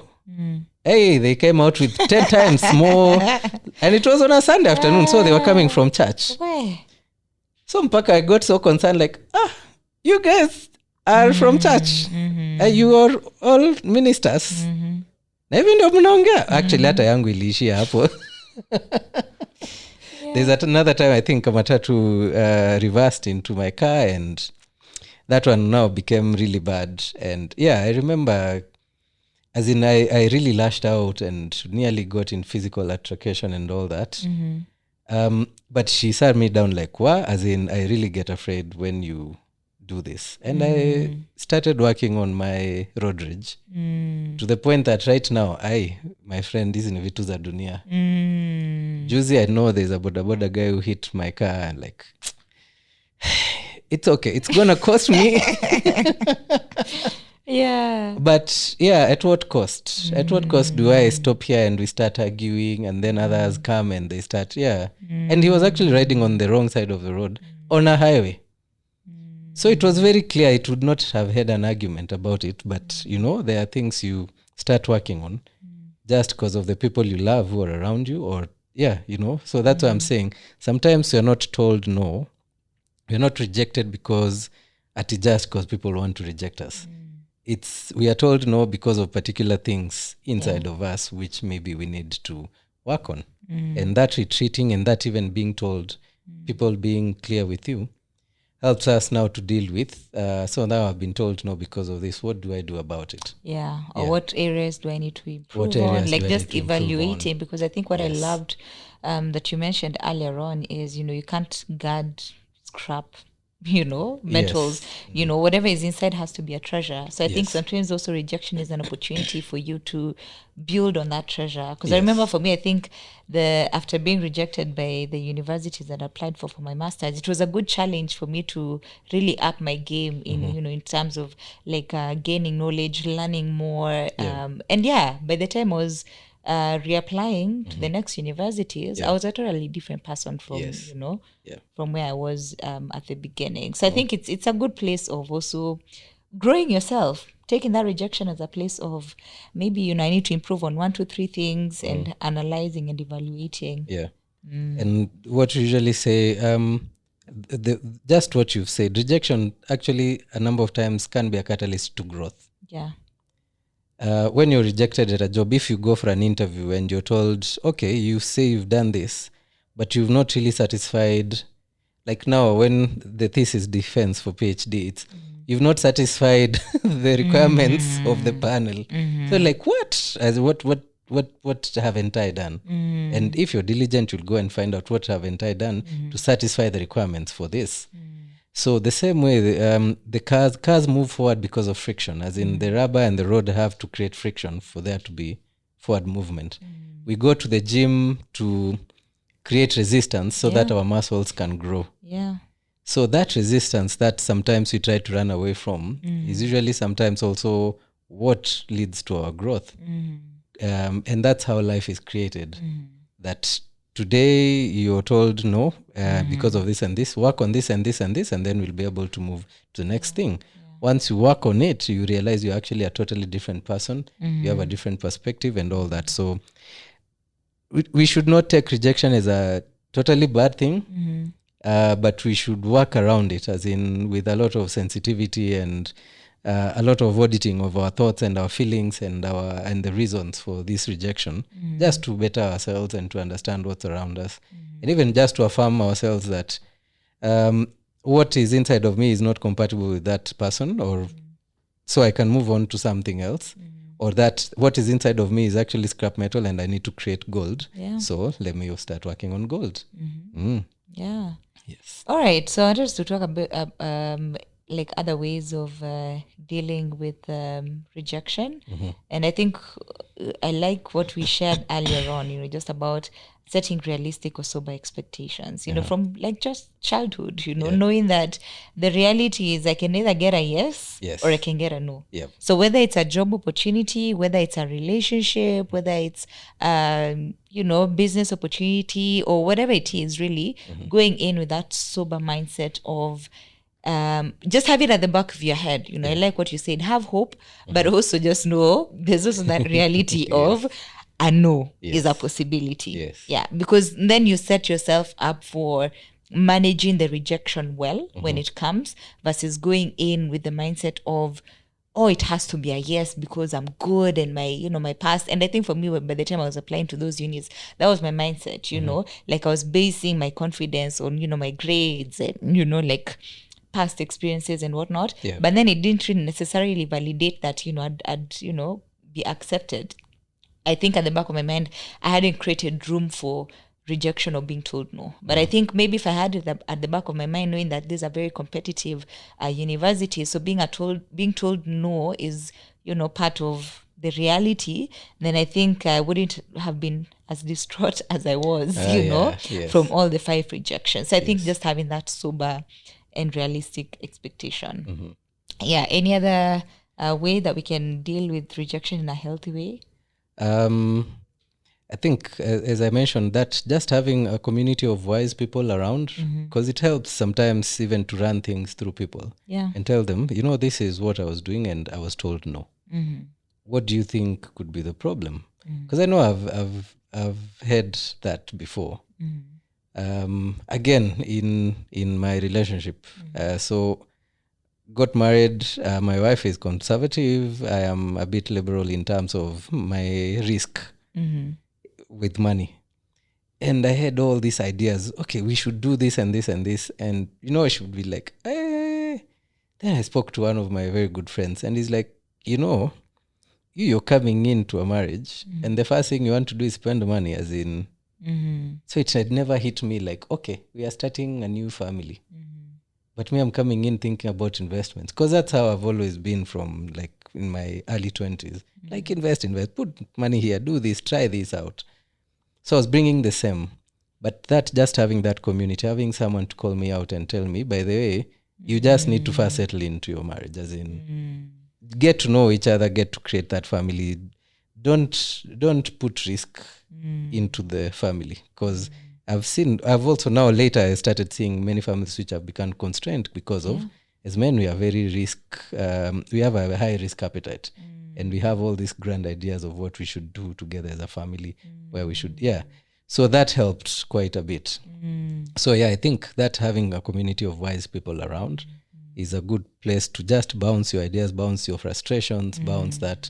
Hey, they came out with 10 times more. And it was on a Sunday afternoon, so they were coming from church. So mpaka I got so concerned, like, you guys are from church. You are all ministers. Na hivi ndio mnaongea. Actually, hata yangu iliishia hapo. There's another time, I think, matatu reversed into my car, and that one now became really bad. And yeah, I remember, as in, I really lashed out and nearly got in physical altercation and all that. But she sat me down like, what? As in, I really get afraid when you do this. And I started working on my road rage to the point that right now, my friend, hizi ni vitu za dunia. Juzi, I know there's a boda guy who hit my car, and like, it's okay, it's gonna cost me. Yeah. But yeah, at what cost? At what cost do I stop here and we start arguing, and then others come and they start, And he was actually riding on the wrong side of the road on a highway. So it was very clear it would not have had an argument about it. But, there are things you start working on just because of the people you love who are around you, or, So that's what I'm saying. Sometimes you're not told no. You're not rejected because just because people want to reject us. We are told no because of particular things inside of us, which maybe we need to work on. And that retreating, and that even being told, people being clear with you, helps us now to deal with. So now I've been told no because of this. What do I do about it? Yeah. Or what areas do I need to improve on? Like, just evaluating. Because I think what I loved that you mentioned earlier on is, you can't guard scrap metals. Whatever is inside has to be a treasure. So I think Yes. sometimes also rejection is an opportunity for you to build on that treasure. Because I Yes. remember for me, I think after being rejected by the universities that I applied for my master's, it was a good challenge for me to really up my game in in terms of like gaining knowledge, learning more. Yeah. And by the time I was reapplying to the next universities, I was a totally different person from Yes. Yeah. from where I was at the beginning. So I think it's a good place of also growing yourself, taking that rejection as a place of maybe I need to improve on 1, 2, 3 things, and analyzing and evaluating. Yeah. And what you usually say, just what you've said, rejection actually a number of times can be a catalyst to growth. Yeah. When you're rejected at a job, if you go for an interview and you're told, okay, you say you've done this, but you've not really satisfied, like now when the thesis defense for PhD, it's you've not satisfied the requirements of the panel. So like what haven't I done? And if you're diligent, you'll go and find out what haven't I done to satisfy the requirements for this. So the same way, the cars move forward because of friction, as in the rubber and the road have to create friction for there to be forward movement. We go to the gym to create resistance so that our muscles can grow. Yeah. So that resistance that sometimes we try to run away from is usually sometimes also what leads to our growth. And that's how life is created. That today you're told no, because of this and this, work on this and this and this, and then we'll be able to move to the next thing. Once you work on it, you realize you're actually a totally different person. You have a different perspective and all that. So we should not take rejection as a totally bad thing, but we should work around it, as in with a lot of sensitivity and a lot of auditing of our thoughts and our feelings and the reasons for this rejection, just to better ourselves and to understand what's around us, and even just to affirm ourselves that what is inside of me is not compatible with that person, or so I can move on to something else, or that what is inside of me is actually scrap metal and I need to create gold. So let me start working on gold. Yeah. Yes. All right. So I just to talk a bit like other ways of dealing with rejection. And I think I like what we shared earlier on, just about setting realistic or sober expectations, from like just childhood, knowing that the reality is I can either get a yes or I can get a no. Yep. So whether it's a job opportunity, whether it's a relationship, whether it's, business opportunity or whatever it is, really going in with that sober mindset of just have it at the back of your head. I like what you said, have hope, but also just know there's also that reality of a no is a possibility. Yeah, because then you set yourself up for managing the rejection well when it comes, versus going in with the mindset of, oh, it has to be a yes because I'm good and my past. And I think for me, by the time I was applying to those unis, that was my mindset, like I was basing my confidence on, my grades and, like past experiences and whatnot. But then it didn't really necessarily validate that, I'd be accepted. I think at the back of my mind, I hadn't created room for rejection or being told no. But I think maybe if I had it at the back of my mind, knowing that these are very competitive universities, so being told no is, part of the reality, then I think I wouldn't have been as distraught as I was, from all the 5 rejections. So I think just having that sober and realistic expectation. Yeah. Any other way that we can deal with rejection in a healthy way? I think, as I mentioned, that just having a community of wise people around, because it helps sometimes even to run things through people and tell them, this is what I was doing and I was told no. What do you think could be the problem? Because I know I've heard that before. Again, in my relationship, so got married. My wife is conservative. I am a bit liberal in terms of my risk with money. And I had all these ideas. Okay, we should do this and this and this. And, I should be like, eh. Then I spoke to one of my very good friends and he's like, you're coming into a marriage and the first thing you want to do is spend money, as in. So it had never hit me like, okay, we are starting a new family. But me, I'm coming in thinking about investments, because that's how I've always been from, like, in my early 20s. Like, invest, put money here, do this, try this out. So I was bringing the same. But that, just having that community, having someone to call me out and tell me, by the way, you just need to first settle into your marriage, as in get to know each other, get to create that family. Don't put risk into the family, because I've also now later I started seeing many families which have become constrained because of, as men, we are very we have a high risk appetite, and we have all these grand ideas of what we should do together as a family, where we should, so that helped quite a bit. So I think that having a community of wise people around is a good place to just bounce your ideas, bounce your frustrations, bounce that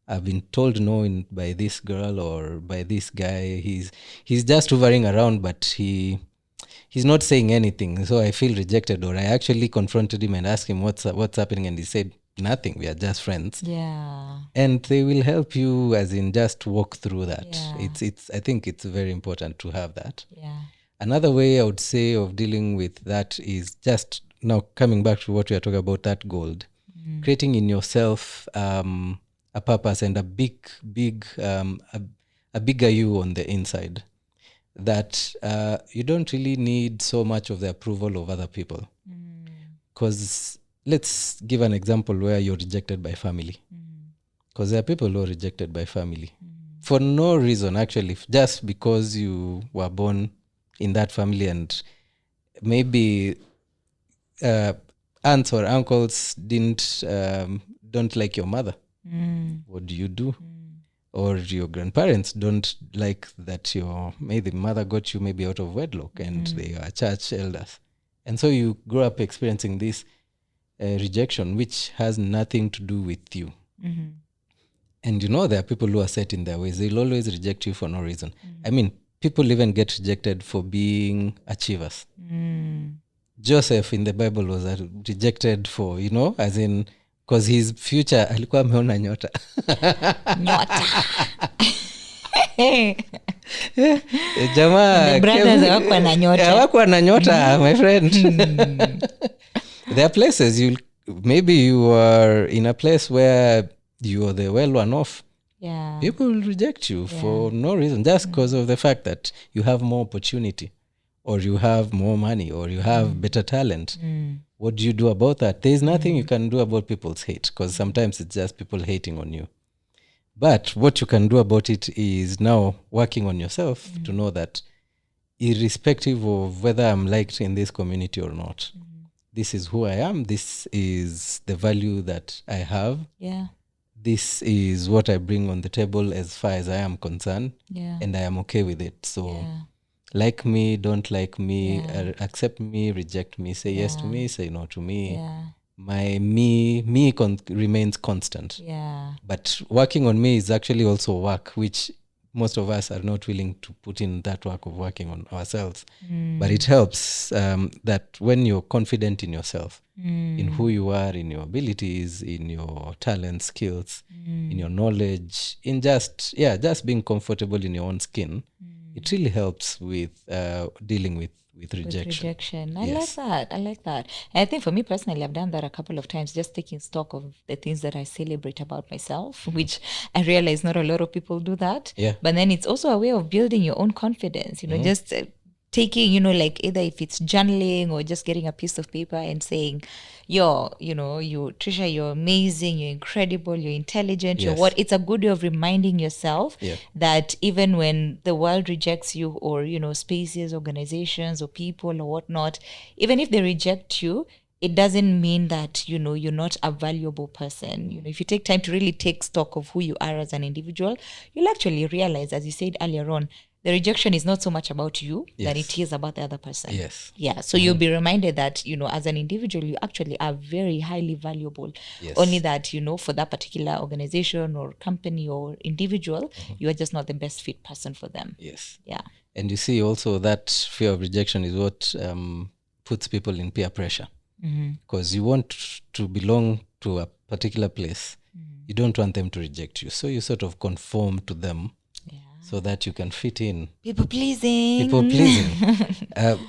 I've been told no by this girl or by this guy. He's just hovering around, but he's not saying anything. So I feel rejected. Or I actually confronted him and asked him what's happening, and he said nothing. We are just friends. Yeah. And they will help you, as in just walk through that. Yeah. It's I think it's very important to have that. Yeah. Another way I would say of dealing with that is just now coming back to what we are talking about, that gold, creating in yourself a purpose and a bigger you on the inside, that you don't really need so much of the approval of other people. Because let's give an example where you're rejected by family. Because there are people who are rejected by family for no reason, actually, just because you were born in that family, and maybe aunts or uncles don't like your mother. What do you do? Or your grandparents don't like that maybe the mother got you maybe out of wedlock, and they are church elders, and so you grow up experiencing this rejection, which has nothing to do with you. And there are people who are set in their ways. They'll always reject you for no reason. I mean, people even get rejected for being achievers. Joseph in the Bible was rejected for, as in, because his future alikuwa ameona nyota. Jamaa, The brothers hawakuwa na nyota. Hawakuwa na nyota, my friend. There are places maybe you are in a place where you are the well one off. Yeah. People will reject you for no reason, just because of the fact that you have more opportunity, or you have more money, or you have better talent. What do you do about that? There's nothing you can do about people's hate, because sometimes it's just people hating on you. But what you can do about it is now working on yourself to know that, irrespective of whether I'm liked in this community or not, this is who I am. This is the value that I have. Yeah. This is what I bring on the table as far as I am concerned. Yeah. And I am okay with it. So like me, don't like me, accept me, reject me, say yes to me, say no to me. Yeah. My remains constant. Yeah. But working on me is actually also work, which most of us are not willing to put in that work of working on ourselves. But it helps that when you're confident in yourself, in who you are, in your abilities, in your talents, skills, in your knowledge, in just being comfortable in your own skin, it really helps with dealing with rejection. I like that. And I think for me personally, I've done that a couple of times, just taking stock of the things that I celebrate about myself, which I realize not a lot of people do that. But then it's also a way of building your own confidence, just taking, like either if it's journaling or just getting a piece of paper and saying, Trisha, you're amazing, you're incredible, you're intelligent, you're what. It's a good way of reminding yourself that even when the world rejects you, or, spaces, organizations, or people or whatnot, even if they reject you, it doesn't mean that, you're not a valuable person. If you take time to really take stock of who you are as an individual, you'll actually realize, as you said earlier on, the rejection is not so much about you than it is about the other person. Yeah. So you'll be reminded that, as an individual, you actually are very highly valuable. Only that, for that particular organization or company or individual, you are just not the best fit person for them. Yeah. And you see also that fear of rejection is what puts people in peer pressure. Because you want to belong to a particular place. You don't want them to reject you. So you sort of conform to them. so that you can fit in. People pleasing.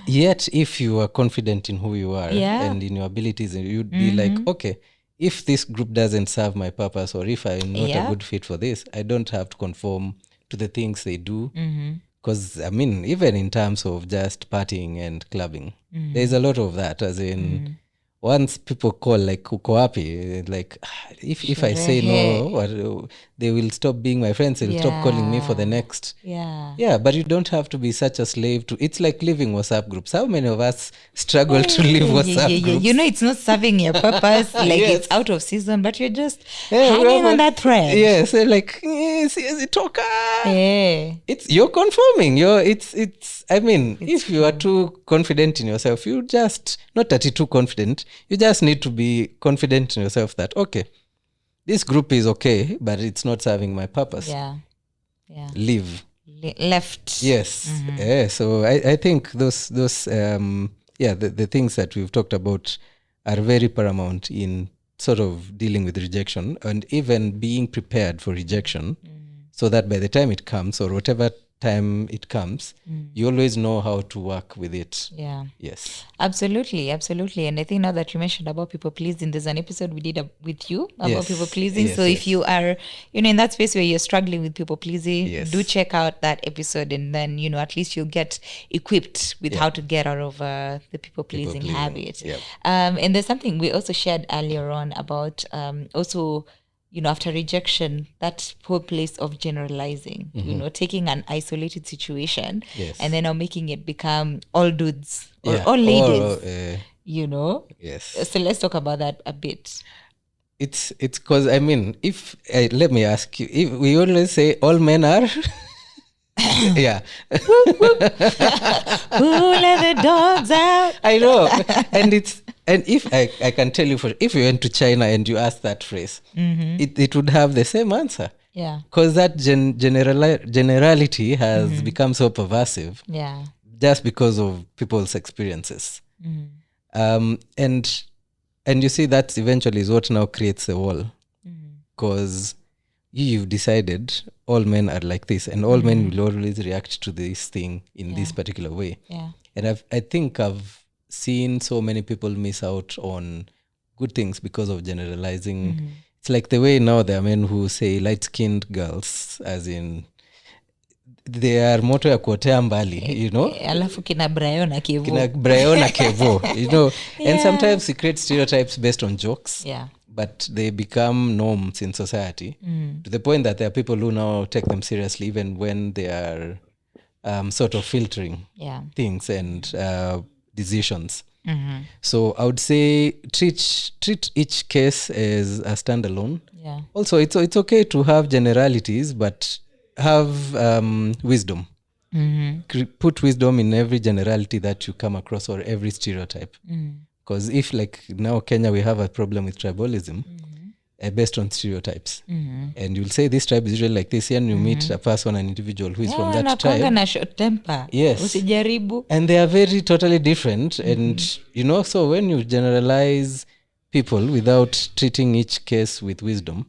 Yet if you are confident in who you are Yeah. and in your abilities, you'd be like, okay, if this group doesn't serve my purpose, or if I'm not a good fit for this, I don't have to conform to the things they do. Because I mean, even in terms of just partying and clubbing, there's a lot of that, as in once people call like uko wapi, like if I say no, what, they will stop being my friends, they'll stop calling me for the next. But you don't have to be such a slave to, it's like living WhatsApp groups. How many of us struggle to live WhatsApp groups? You know, it's not serving your purpose. Like it's out of season, but you're just hanging on that thread. Yes, like talker. It's you're conforming. It's I mean, if you are too confident in yourself, you just, not that you're too confident, you just need to be confident in yourself that, okay, this group is okay, but it's not serving my purpose. Leave. Left. Yes. So I think those the things that we've talked about are very paramount in sort of dealing with rejection, and even being prepared for rejection, so that by the time it comes, or whatever time it comes, you always know how to work with it. Yes, absolutely. And I think now that you mentioned about people pleasing, there's an episode we did with you about people pleasing. So if you are, you know, in that space where you're struggling with people pleasing, do check out that episode, and then, you know, at least you'll get equipped with how to get out of the people pleasing habit. And there's something we also shared earlier on about also, you know, after rejection, that whole place of generalizing, you know, taking an isolated situation and then now making it become all dudes or all ladies, you know. So let's talk about that a bit. It's because, I mean, if let me ask you, if we always say all men are who let the dogs out? I know. And if I can tell you, if you went to China and you asked that phrase, it would have the same answer. Because that generality has become so pervasive. Just because of people's experiences. And you see, that eventually is what now creates the wall. Because you've decided all men are like this, and all men will always react to this thing in this particular way. And I think I've seen so many people miss out on good things because of generalizing. It's like the way now there are men who say light-skinned girls, as in they are moto ya kuotea mbali, you know. Alafu kina Brayo na Kevo, you know. And sometimes we create stereotypes based on jokes. But they become norms in society to the point that there are people who now take them seriously, even when they are sort of filtering things and decisions. So I would say treat each case as a standalone. Also, it's okay to have generalities, but have wisdom. Put wisdom in every generality that you come across, or every stereotype. Because if, like now Kenya, we have a problem with tribalism based on stereotypes. And you'll say this tribe is usually like this, and you meet a person, an individual who is from that tribe. Na short temper. Usijaribu. And they are very totally different. And, you know, so when you generalize people without treating each case with wisdom,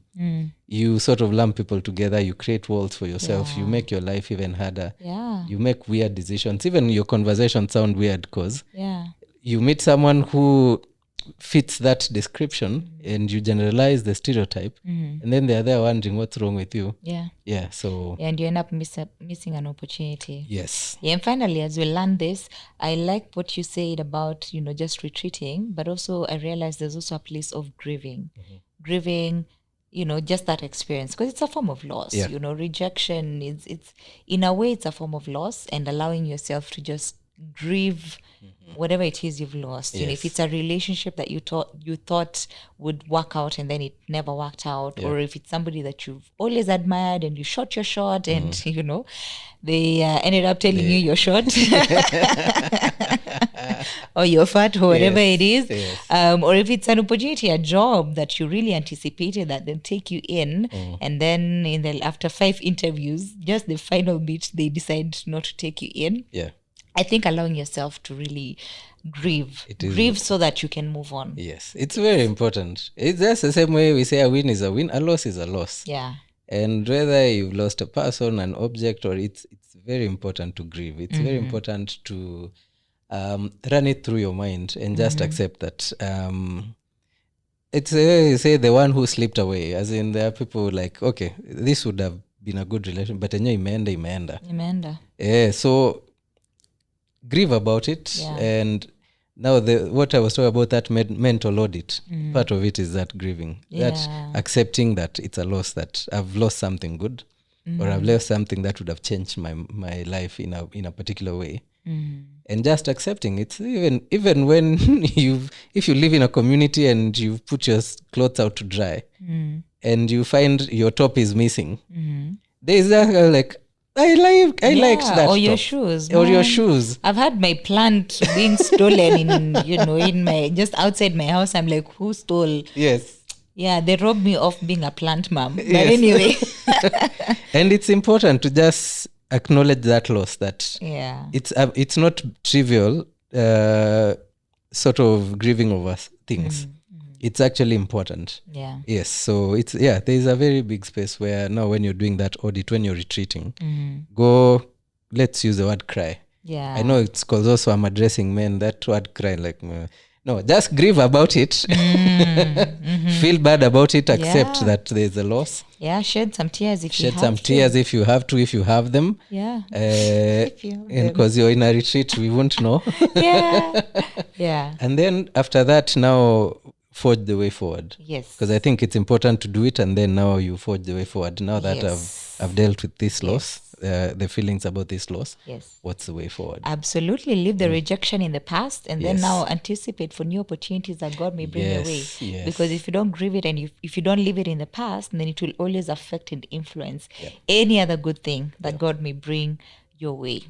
you sort of lump people together, you create walls for yourself, you make your life even harder. You make weird decisions. Even your conversations sound weird because you meet someone who fits that description and you generalize the stereotype, and then they're there wondering what's wrong with you. So and you end up missing an opportunity. And finally, as we learn this, I like what you said about, you know, just retreating, but also I realized there's also a place of grieving. Grieving, you know, just that experience, because it's a form of loss. You know, rejection it's in a way it's a form of loss, and allowing yourself to just grieve whatever it is you've lost. You know, if it's a relationship that you thought would work out and then it never worked out, or if it's somebody that you've always admired and you shot your shot and you know they ended up telling you you're short or you're fat or whatever it is, or if it's an opportunity, a job that you really anticipated that they'll take you in, and then after 5 interviews, just the final bit they decide not to take you in. I think allowing yourself to really grieve so that you can move on. It's very important. It's just the same way we say a win is a win, a loss is a loss. And whether you've lost a person, an object, or it's very important to grieve. It's very important to run it through your mind and just accept that it's say the one who slipped away, as in there are people like, okay, this would have been a good relation, but enyewe imeenda. So grieve about it. And now what I was talking about, that mental audit, part of it is that grieving, that accepting that it's a loss, that I've lost something good, or I've lost something that would have changed my life in a particular way. And just accepting it, even when if you live in a community and you've put your clothes out to dry, and you find your top is missing, there is that like, I liked that, or top. your shoes, or your shoes. I've had my plant being stolen in my just outside my house. I'm like, who stole? Yes. Yeah, they robbed me of being a plant mom. But anyway. And it's important to just acknowledge that loss, that it's not trivial sort of grieving over things. It's actually important. Yes. So it's there's a very big space where now when you're doing that audit, when you're retreating, go, let's use the word cry. I know it's because also I'm addressing men, that word cry, like no, just grieve about it. Feel bad about it, accept that there's a loss. Shed some tears if you have tears if you have to, if you have them. And because you're in a retreat, we won't know. And then after that, now forge the way forward. Because I think it's important to do it, and then now you forge the way forward. Now that I've dealt with this loss, the feelings about this loss, what's the way forward? Absolutely. Leave the rejection in the past, and then now anticipate for new opportunities that God may bring your way. Because if you don't grieve it, and if you don't leave it in the past, then it will always affect and influence any other good thing that God may bring your way.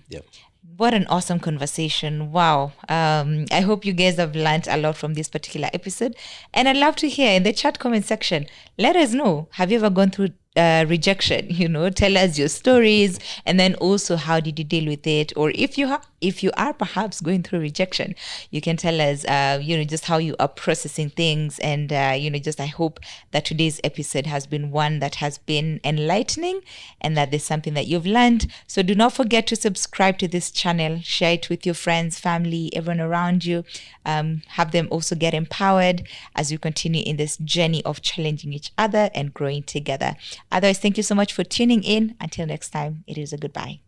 What an awesome conversation. Wow. I hope you guys have learned a lot from this particular episode. And I'd love to hear in the chat comment section, let us know, have you ever gone through rejection? Tell us your stories, and then also how did you deal with it? Or if you are perhaps going through rejection, you can tell us just how you are processing things. And I hope that today's episode has been one that has been enlightening, and that there's something that you've learned. So do not forget to subscribe to this channel, share it with your friends, family, everyone around you. Have them also get empowered as we continue in this journey of challenging each other and growing together. Otherwise, thank you so much for tuning in. Until next time, it is a goodbye.